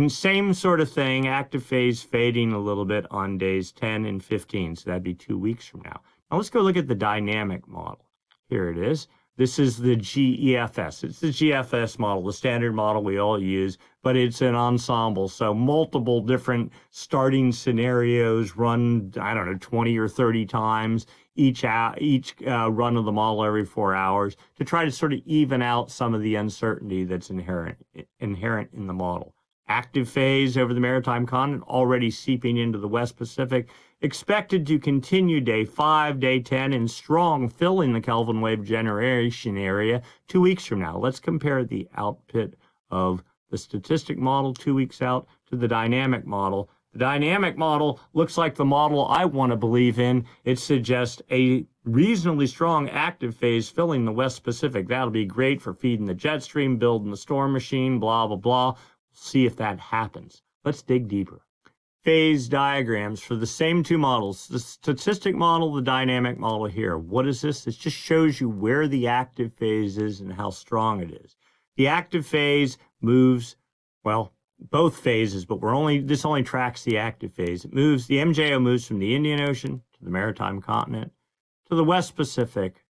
Same sort of thing, active phase fading a little bit on days 10 and 15, so that'd be 2 weeks from now. Now let's go look at the dynamic model. Here it is. This is the GEFS. It's the GFS model, the standard model we all use, but it's an ensemble, so multiple different starting scenarios run, 20 or 30 times, each run of the model every 4 hours to try to sort of even out some of the uncertainty that's inherent in the model. Active phase over the maritime continent already seeping into the West Pacific, expected to continue day 5, day 10, and strong, filling the Kelvin wave generation area 2 weeks from now. Let's compare the output of the statistic model 2 weeks out to the dynamic model. The dynamic model looks like the model I want to believe in. It suggests a reasonably strong active phase filling the West Pacific. That'll be great for feeding the Jetstream, building the storm machine, blah, blah, blah. See if that happens. Let's dig deeper. Phase diagrams for the same 2 models, the statistic model, the dynamic model here. What is this? This just shows you where the active phase is and how strong it is. The active phase moves, well, both phases, but this only tracks the active phase. It moves, the MJO moves from the Indian Ocean to the maritime continent, to the West Pacific,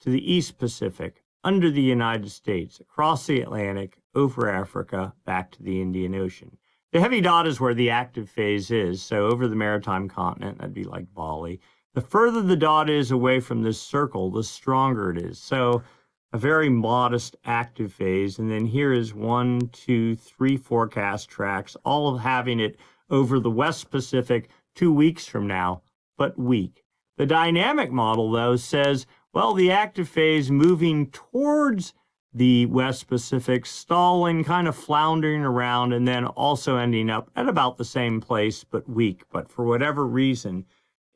to the East Pacific, under the United States, across the Atlantic, over Africa, back to the Indian Ocean. The heavy dot is where the active phase is, so over the maritime continent, that'd be like Bali. The further the dot is away from this circle, the stronger it is. So a very modest active phase, and then here is 1, 2, 3 forecast tracks, all of having it over the West Pacific 2 weeks from now, but weak. The dynamic model, though, says, well, the active phase moving towards the West Pacific, stalling, kind of floundering around, and then also ending up at about the same place, but weak. But for whatever reason,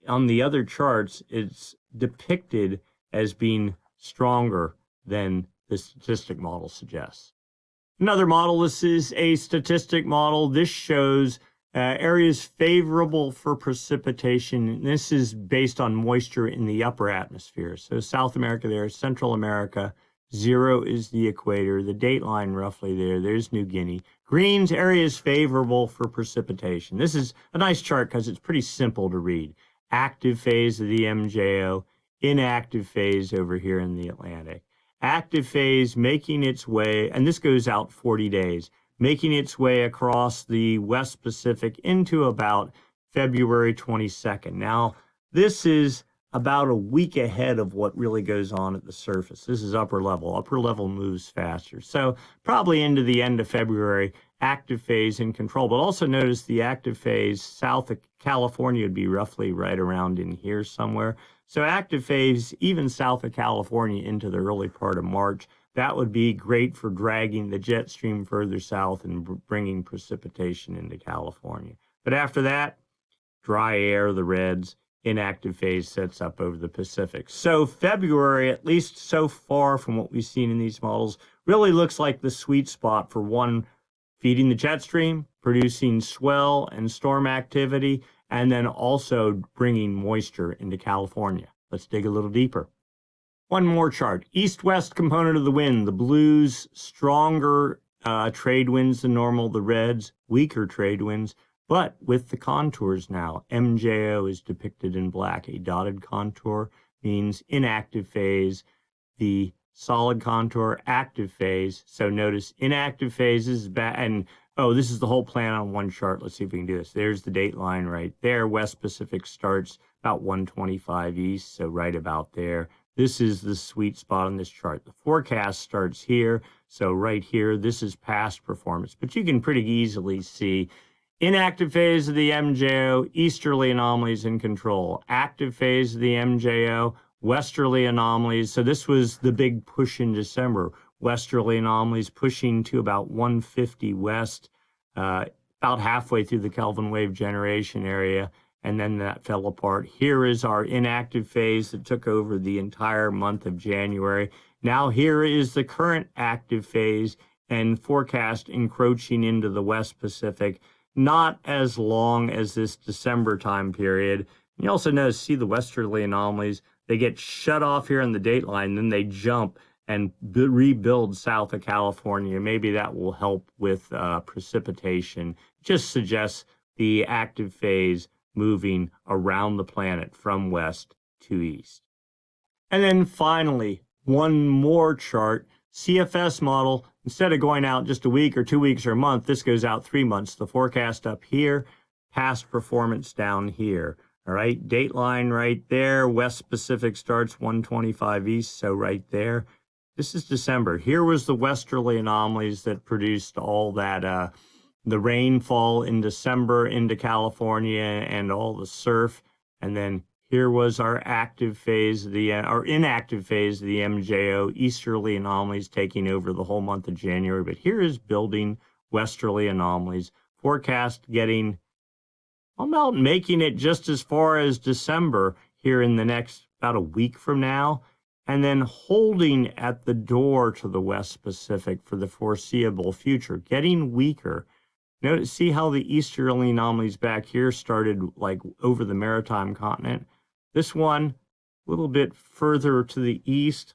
on the other charts, it's depicted as being stronger than the statistic model suggests. Another model, this is a statistic model. This shows areas favorable for precipitation. This is based on moisture in the upper atmosphere. So South America there, Central America, 0 is the equator, the date line roughly there's New Guinea. Green's areas favorable for precipitation. This is a nice chart because it's pretty simple to read. Active phase of the MJO, inactive phase over here in the Atlantic. Active phase making its way, and this goes out 40 days, making its way across the West Pacific into about February 22nd. Now, this is about a week ahead of what really goes on at the surface. This is upper level. Upper level moves faster. So probably into the end of February, active phase in control. But also notice the active phase south of California would be roughly right around in here somewhere. So active phase even south of California into the early part of March. That would be great for dragging the jet stream further south and bringing precipitation into California. But after that, dry air, the reds, inactive phase sets up over the Pacific. So February, at least so far from what we've seen in these models, really looks like the sweet spot for one feeding the jet stream, producing swell and storm activity, and then also bringing moisture into California. Let's dig a little deeper. One more chart. East-west component of the wind. The blues, stronger trade winds than normal. The reds, weaker trade winds. But with the contours now, MJO is depicted in black. A dotted contour means inactive phase. The solid contour, active phase. So notice inactive phases, and oh, this is the whole plan on one chart. Let's see if we can do this. There's the date line right there. West Pacific starts about 125 east, so right about there. This is the sweet spot on this chart. The forecast starts here, so right here, this is past performance. But you can pretty easily see inactive phase of the MJO, easterly anomalies in control. Active phase of the MJO, westerly anomalies. So this was the big push in December. Westerly anomalies pushing to about 150 west, about halfway through the Kelvin wave generation area, and then that fell apart. Here is our inactive phase that took over the entire month of January. Now here is the current active phase and forecast encroaching into the West Pacific, not as long as this December time period. You also notice, see the westerly anomalies, they get shut off here in the date line, then they jump and rebuild south of California. Maybe that will help with precipitation. Just suggests the active phase moving around the planet from west to east. And then finally, one more chart, CFS model. Instead of going out just a week or 2 weeks or a month, this goes out 3 months. The forecast up here, past performance down here. All right, date line right there. West Pacific starts 125 east, so right there. This is December. Here was the westerly anomalies that produced all that, the rainfall in December into California and all the surf. And then here was our active phase, our inactive phase of the MJO, easterly anomalies taking over the whole month of January. But here is building westerly anomalies. Forecast getting, about making it just as far as December here in the next, about a week from now. And then holding at the door to the West Pacific for the foreseeable future, getting weaker. Notice, see how the easterly anomalies back here started like over the maritime continent. This one, a little bit further to the east.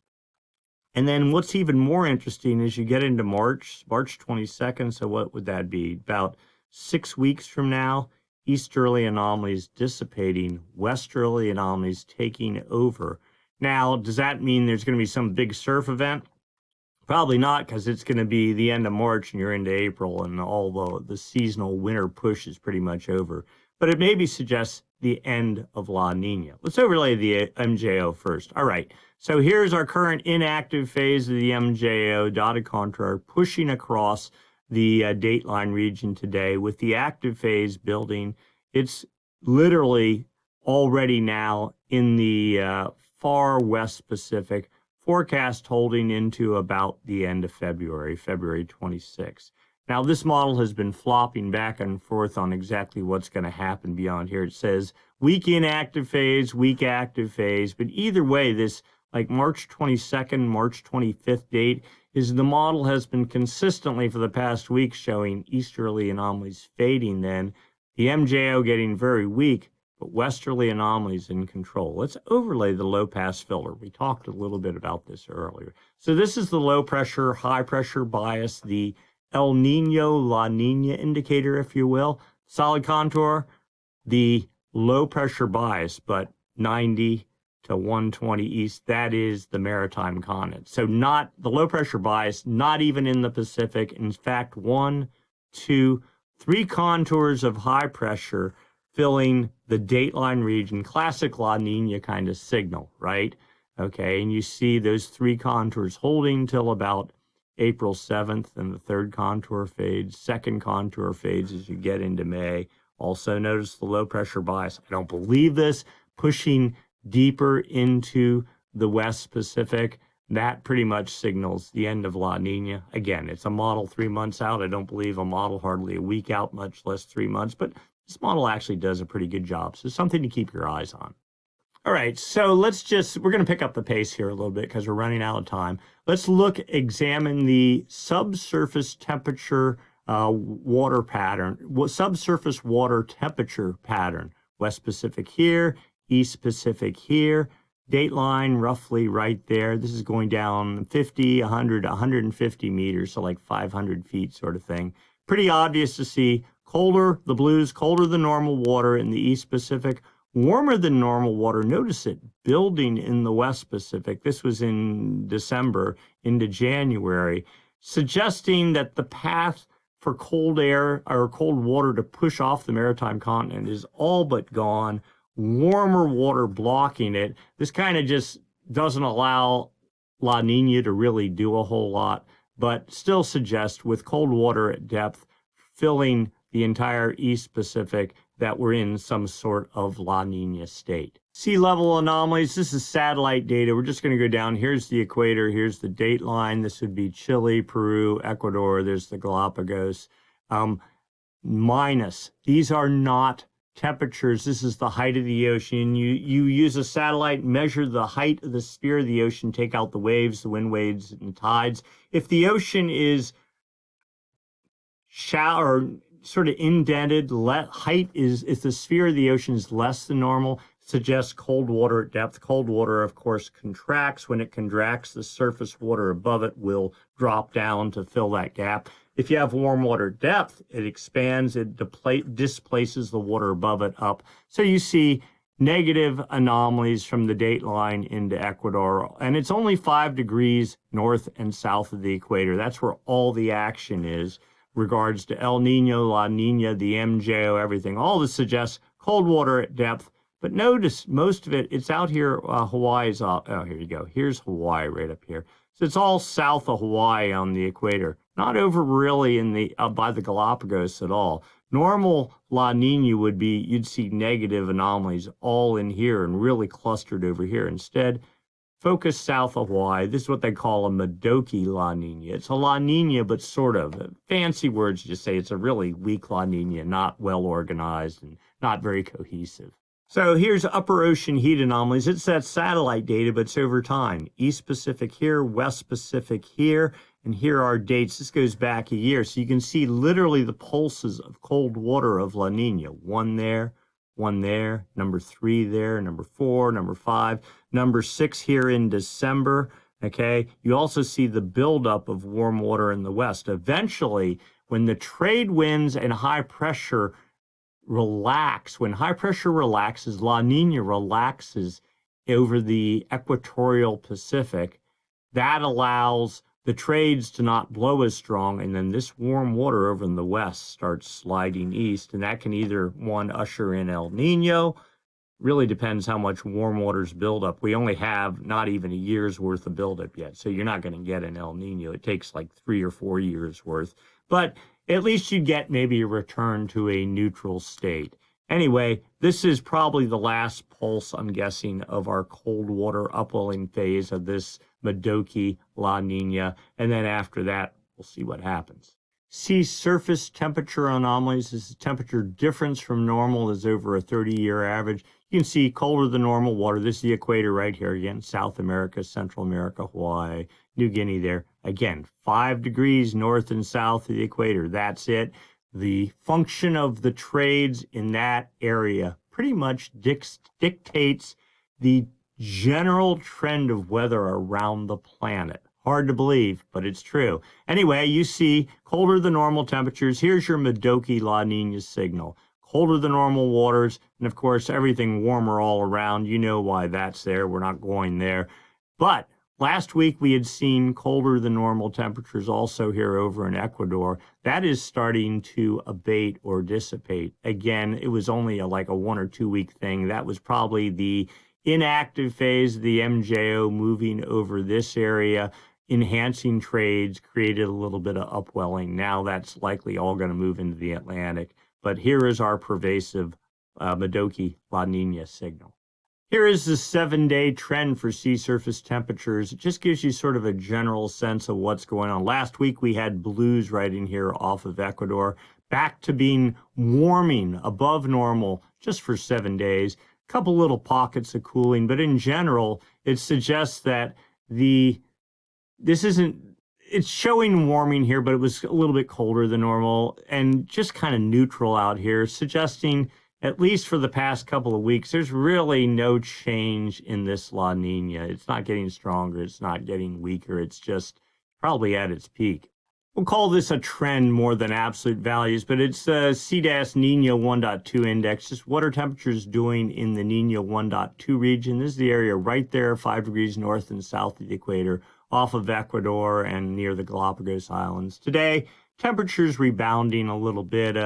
And then what's even more interesting is you get into March 22nd. So what would that be? About 6 weeks from now, easterly anomalies dissipating, westerly anomalies taking over. Now, does that mean there's going to be some big surf event? Probably not, because it's going to be the end of March and you're into April, and all the seasonal winter push is pretty much over. But it maybe suggests the end of La Nina. Let's overlay the MJO first. All right, so here's our current inactive phase of the MJO, dotted contour, pushing across the dateline region today with the active phase building. It's literally already now in the far West Pacific, forecast holding into about the end of February 26th. Now, this model has been flopping back and forth on exactly what's going to happen beyond here. It says weak inactive phase, weak active phase, but either way, this like March 22nd, March 25th date is the model has been consistently for the past week showing easterly anomalies fading then, the MJO getting very weak, but westerly anomalies in control. Let's overlay the low pass filter. We talked a little bit about this earlier. So this is the low pressure, high pressure bias, the El Nino, La Nina indicator, if you will. Solid contour, the low pressure bias, but 90 to 120 east, that is the maritime continent. So not the low pressure bias, not even in the Pacific. In fact, 1, 2, 3 contours of high pressure filling the dateline region, classic La Nina kind of signal, right? Okay, and you see those 3 contours holding till about April 7th, and the 3rd contour fades, 2nd contour fades as you get into May. Also notice the low pressure bias. I don't believe this, pushing deeper into the West Pacific. That pretty much signals the end of La Nina. Again, it's a model 3 months out. I don't believe a model hardly a week out, much less 3 months, but this model actually does a pretty good job. So something to keep your eyes on. All right, so we're going to pick up the pace here a little bit because we're running out of time. Let's examine the subsurface temperature water pattern, subsurface water temperature pattern. West Pacific here, East Pacific here. Dateline roughly right there. This is going down 50, 100, 150 meters, so like 500 feet sort of thing. Pretty obvious to see. Colder, the blues, colder than normal water in the East Pacific, warmer than normal water. Notice it building in the West Pacific. This was in December into January, suggesting that the path for cold air or cold water to push off the maritime continent is all but gone. Warmer water blocking it. This kind of just doesn't allow La Nina to really do a whole lot, but still suggests with cold water at depth filling the entire East Pacific that we're in some sort of La Nina state. Sea level anomalies, this is satellite data. We're just going to go down. Here's the equator. Here's the date line. This would be Chile, Peru, Ecuador. There's the Galapagos. Minus. These are not temperatures. This is the height of the ocean. You use a satellite, measure the height of the sphere of the ocean, take out the waves, the wind waves, and tides. If the ocean is shallow or sort of indented, height is, if the sphere of the ocean is less than normal, suggests cold water at depth. Cold water, of course, contracts. When it contracts, the surface water above it will drop down to fill that gap. If you have warm water depth, it expands, it displaces the water above it up. So you see negative anomalies from the date line into Ecuador. And it's only 5 degrees north and south of the equator. That's where all the action is. Regards to El Nino, La Nina, the MJO, everything. All this suggests cold water at depth. But notice most of it, it's out here, Hawaii's out. Oh, here you go. Here's Hawaii right up here. So it's all south of Hawaii on the equator. Not over really in the by the Galapagos at all. Normal La Nina would be, you'd see negative anomalies all in here and really clustered over here. Instead, focus south of Hawaii. This is what they call a Modoki La Nina. It's a La Nina, but sort of. Fancy words just say it's a really weak La Nina, not well organized and not very cohesive. So here's upper ocean heat anomalies. It's that satellite data, but it's over time. East Pacific here, West Pacific here, and here are dates. This goes back a year. So you can see literally the pulses of cold water of La Nina. One there, number 3 there, number 4, number 5, number 6 here in December. Okay. You also see the buildup of warm water in the West. Eventually, when the trade winds and high pressure relax, when high pressure relaxes, La Nina relaxes over the equatorial Pacific. That allows the trades to not blow as strong, and then this warm water over in the west starts sliding east, and that can either, one, usher in El Nino. Really depends how much warm water's buildup. We only have not even a year's worth of buildup yet, so you're not going to get an El Nino. It takes like 3 or 4 years worth, but at least you get maybe a return to a neutral state. Anyway, this is probably the last pulse, I'm guessing, of our cold water upwelling phase of this Modoki La Nina. And then after that, we'll see what happens. Sea surface temperature anomalies. This is temperature difference from normal is over a 30-year average. You can see colder than normal water. This is the equator right here again. South America, Central America, Hawaii, New Guinea there. Again, 5 degrees north and south of the equator. That's it. The function of the trades in that area pretty much dictates the general trend of weather around the planet. Hard to believe, but it's true. Anyway, you see colder than normal temperatures. Here's your Modoki La Nina signal. Colder than normal waters, and of course, everything warmer all around. You know why that's there. We're not going there. But last week, we had seen colder than normal temperatures also here over in Ecuador. That is starting to abate or dissipate. Again, it was only like a 1 or 2 week thing. That was probably the inactive phase of the MJO moving over this area, enhancing trades, created a little bit of upwelling. Now that's likely all going to move into the Atlantic. But here is our pervasive Modoki La Nina signal. Here is the 7-day trend for sea surface temperatures. It just gives you sort of a general sense of what's going on. Last week, we had blues right in here off of Ecuador, back to being warming above normal just for 7 days. A couple little pockets of cooling, but in general, it suggests that this isn't it's showing warming here, but it was a little bit colder than normal and just kind of neutral out here, suggesting, at least for the past couple of weeks, there's really no change in this La Nina. It's not getting stronger. It's not getting weaker. It's just probably at its peak. We'll call this a trend more than absolute values, but it's CDAS Nino 1.2 index. Just what are temperatures doing in the Nino 1.2 region? This is the area right there, 5 degrees north and south of the equator, off of Ecuador and near the Galapagos Islands. Today, temperatures rebounding a little bit,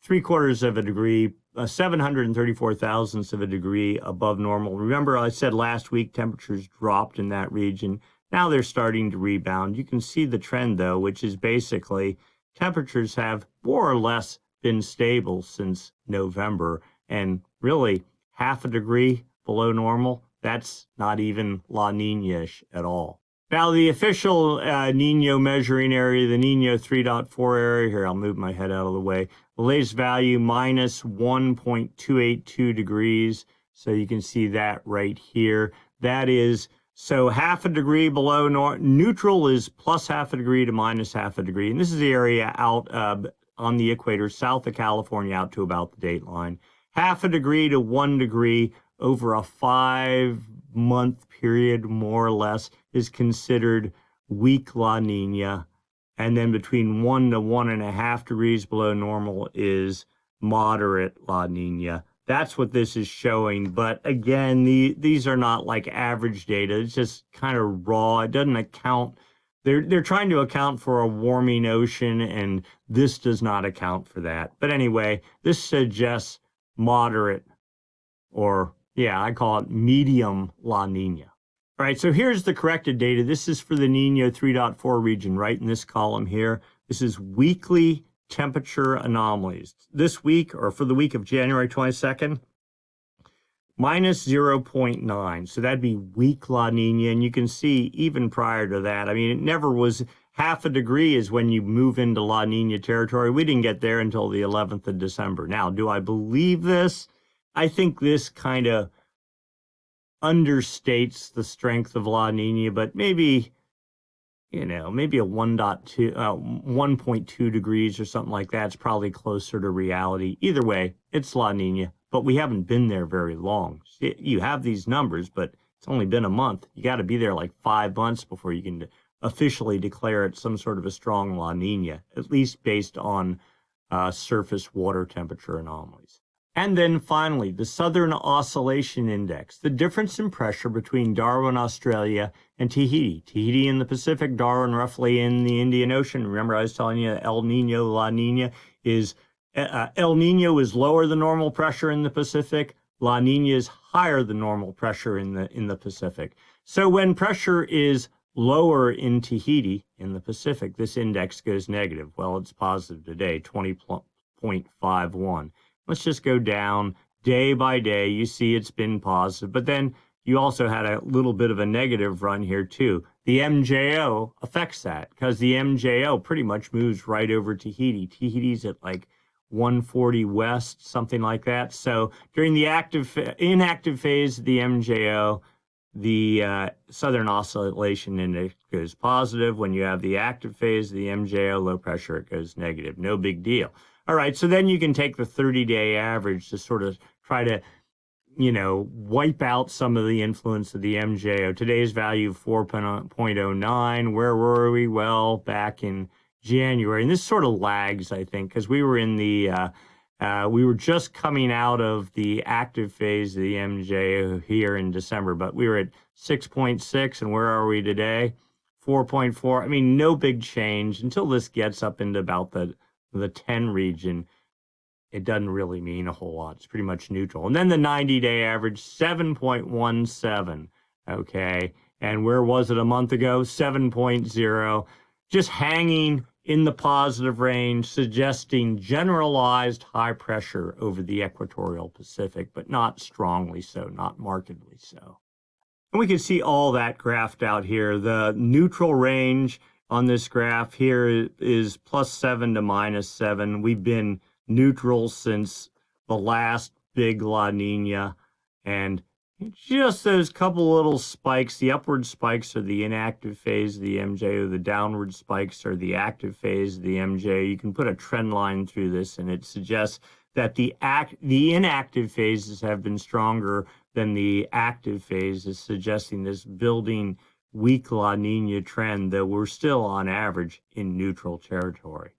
3/4 of a degree, 734 thousandths of a degree above normal. Remember, I said last week temperatures dropped in that region. Now they're starting to rebound. You can see the trend, though, which is basically temperatures have more or less been stable since November, and really half a degree below normal. That's not even La Nina-ish at all. Now, the official Nino measuring area, the Nino 3.4 area, here, I'll move my head out of the way. The latest value, minus 1.282 degrees. So you can see that right here. That is, so half a degree below neutral is plus half a degree to minus half a degree. And this is the area out on the equator, south of California, out to about the date line. Half a degree to 1 degree over a 5-month period, more or less, is considered weak La Nina. And then between 1 to 1.5 degrees below normal is moderate La Nina. That's what this is showing. But again, these are not like average data. It's just kind of raw. It doesn't account. They're trying to account for a warming ocean, and this does not account for that. But anyway, this suggests moderate, or yeah, I call it medium La Nina. All right, so here's the corrected data. This is for the Nino 3.4 region, right in this column here. This is weekly temperature anomalies. This week, or for the week of January 22nd, minus 0.9. So that'd be weak La Nina. And you can see even prior to that, I mean, it never was half a degree is when you move into La Nina territory. We didn't get there until the 11th of December. Now, do I believe this? I think this kind of understates the strength of La Nina, but maybe, maybe a 1.2 degrees or something like that. It's probably closer to reality. Either way, it's La Nina, but we haven't been there very long. You have these numbers, but it's only been a month. You got to be there like 5 months before you can officially declare it some sort of a strong La Nina, at least based on surface water temperature anomalies. And then finally, the Southern Oscillation Index, the difference in pressure between Darwin, Australia, and Tahiti. Tahiti in the Pacific, Darwin roughly in the Indian Ocean. Remember, I was telling you El Nino, La Nina is, El Nino is lower than normal pressure in the Pacific. La Nina is higher than normal pressure in the Pacific. So when pressure is lower in Tahiti in the Pacific, this index goes negative. Well, it's positive today, 20.51. Let's just go down day by day. You see it's been positive, but then you also had a little bit of a negative run here too. The MJO affects that because the MJO pretty much moves right over Tahiti. Tahiti's at like 140 west, something like that. So during the inactive phase of the MJO, the Southern Oscillation Index goes positive. When you have the active phase of the MJO, low pressure, it goes negative. No big deal. All right, so then you can take the 30-day average to sort of try to, wipe out some of the influence of the MJO. Today's value, 4.09. Where were we? Well, back in January. And this sort of lags, I think, because we were in the, we were just coming out of the active phase of the MJO here in December, but we were at 6.6, and where are we today? 4.4. I mean, no big change until this gets up into about the 10 region. It doesn't really mean a whole lot. It's pretty much neutral. And then the 90-day average, 7.17. Okay. And where was it a month ago? 7.0. Just hanging in the positive range, suggesting generalized high pressure over the equatorial Pacific, but not strongly so, not markedly so. And we can see all that graphed out here. The neutral range on this graph here is +7 to -7. We've been neutral since the last big La Nina, and Just those couple little spikes. The upward spikes are the inactive phase of the MJ, the downward spikes are the active phase of the MJ. You can put a trend line through this, and it suggests that the inactive phases have been stronger than the active phases, suggesting this building weak La Nina trend, though we're still on average in neutral territory.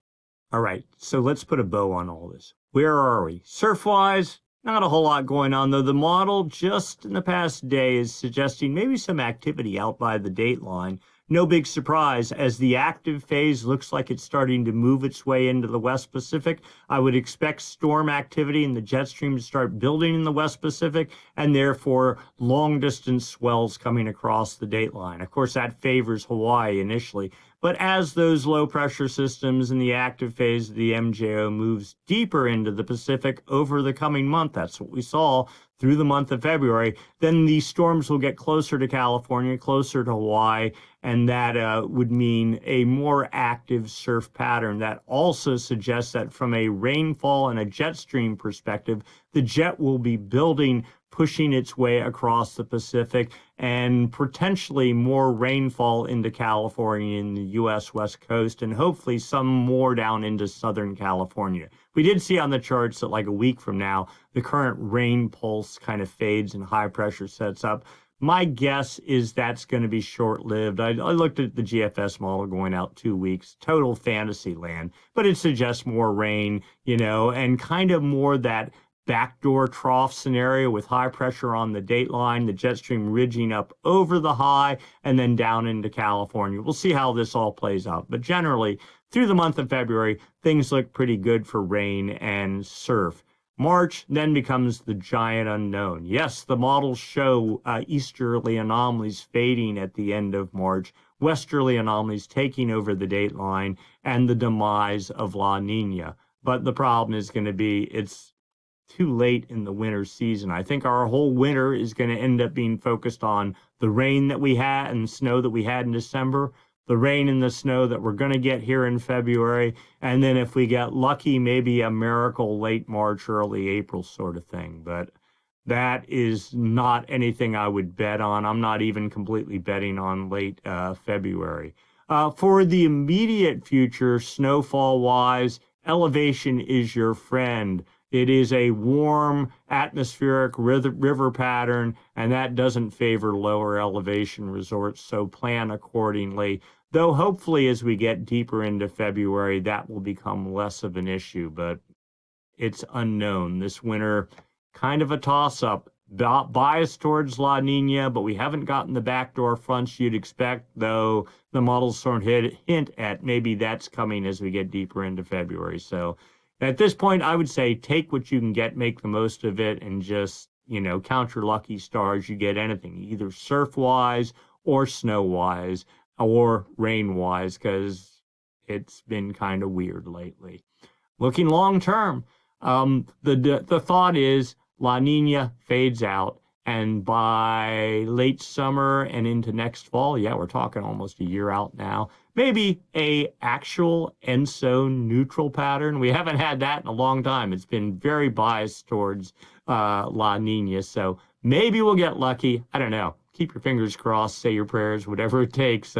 All right, so let's put a bow on all this. Where are we? Surf-wise, not a whole lot going on, though the model just in the past day is suggesting maybe some activity out by the date line. No big surprise, as the active phase looks like it's starting to move its way into the West Pacific. I would expect storm activity in the Jetstream to start building in the West Pacific, and therefore long-distance swells coming across the date line. Of course, that favors Hawaii initially, but as those low-pressure systems in the active phase of the MJO moves deeper into the Pacific over the coming month, that's what we saw through the month of February, then these storms will get closer to California, closer to Hawaii, and that would mean a more active surf pattern. That also suggests that from a rainfall and a jet stream perspective, the jet will be building, pushing its way across the Pacific, and potentially more rainfall into California in the U.S. West Coast, and hopefully some more down into Southern California. We did see on the charts that like a week from now, the current rain pulse kind of fades and high pressure sets up. My guess is that's going to be short-lived. I looked at the GFS model going out 2 weeks, total fantasy land, but it suggests more rain, and kind of more that backdoor trough scenario with high pressure on the date line, the jet stream ridging up over the high and then down into California. We'll see how this all plays out. But generally, through the month of February, things look pretty good for rain and surf. March then becomes the giant unknown. Yes, the models show easterly anomalies fading at the end of March, westerly anomalies taking over the date line, and the demise of La Nina. But the problem is going to be it's too late in the winter season. I think our whole winter is going to end up being focused on the rain that we had and snow that we had in December, the rain and the snow that we're going to get here in February, and then if we get lucky, maybe a miracle late March, early April sort of thing. But that is not anything I would bet on. I'm not even completely betting on late February. For the immediate future, snowfall-wise, elevation is your friend. It is a warm atmospheric river pattern, and that doesn't favor lower elevation resorts, so plan accordingly. Though hopefully as we get deeper into February, that will become less of an issue, but it's unknown. This winter, kind of a toss-up. Biased towards La Nina, but we haven't gotten the backdoor fronts you'd expect, though the models sort of hint at maybe that's coming as we get deeper into February. So at this point, I would say take what you can get, make the most of it, and just, count your lucky stars. You get anything, either surf-wise or snow-wise or rain-wise, because it's been kind of weird lately. Looking long-term, the thought is La Nina fades out, and by late summer and into next fall, yeah, we're talking almost a year out now, maybe a actual ENSO neutral pattern. We haven't had that in a long time. It's been very biased towards La Nina, so maybe we'll get lucky. I don't know. Keep your fingers crossed, say your prayers, whatever it takes,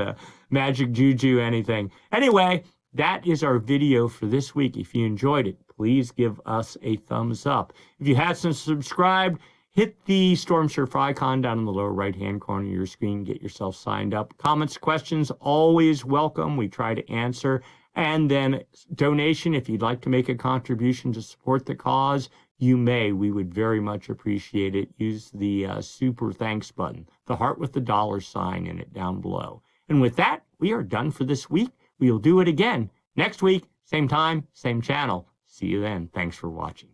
magic, juju, anything. Anyway, that is our video for this week. If you enjoyed it, please give us a thumbs up. If you hasn't subscribed, hit the Stormsurf icon down in the lower right-hand corner of your screen. Get yourself signed up. Comments, questions, always welcome. We try to answer. And then donation, if you'd like to make a contribution to support the cause, you may. We would very much appreciate it. Use the super thanks button, the heart with the $sign in it down below. And with that, we are done for this week. We'll do it again next week, same time, same channel. See you then. Thanks for watching.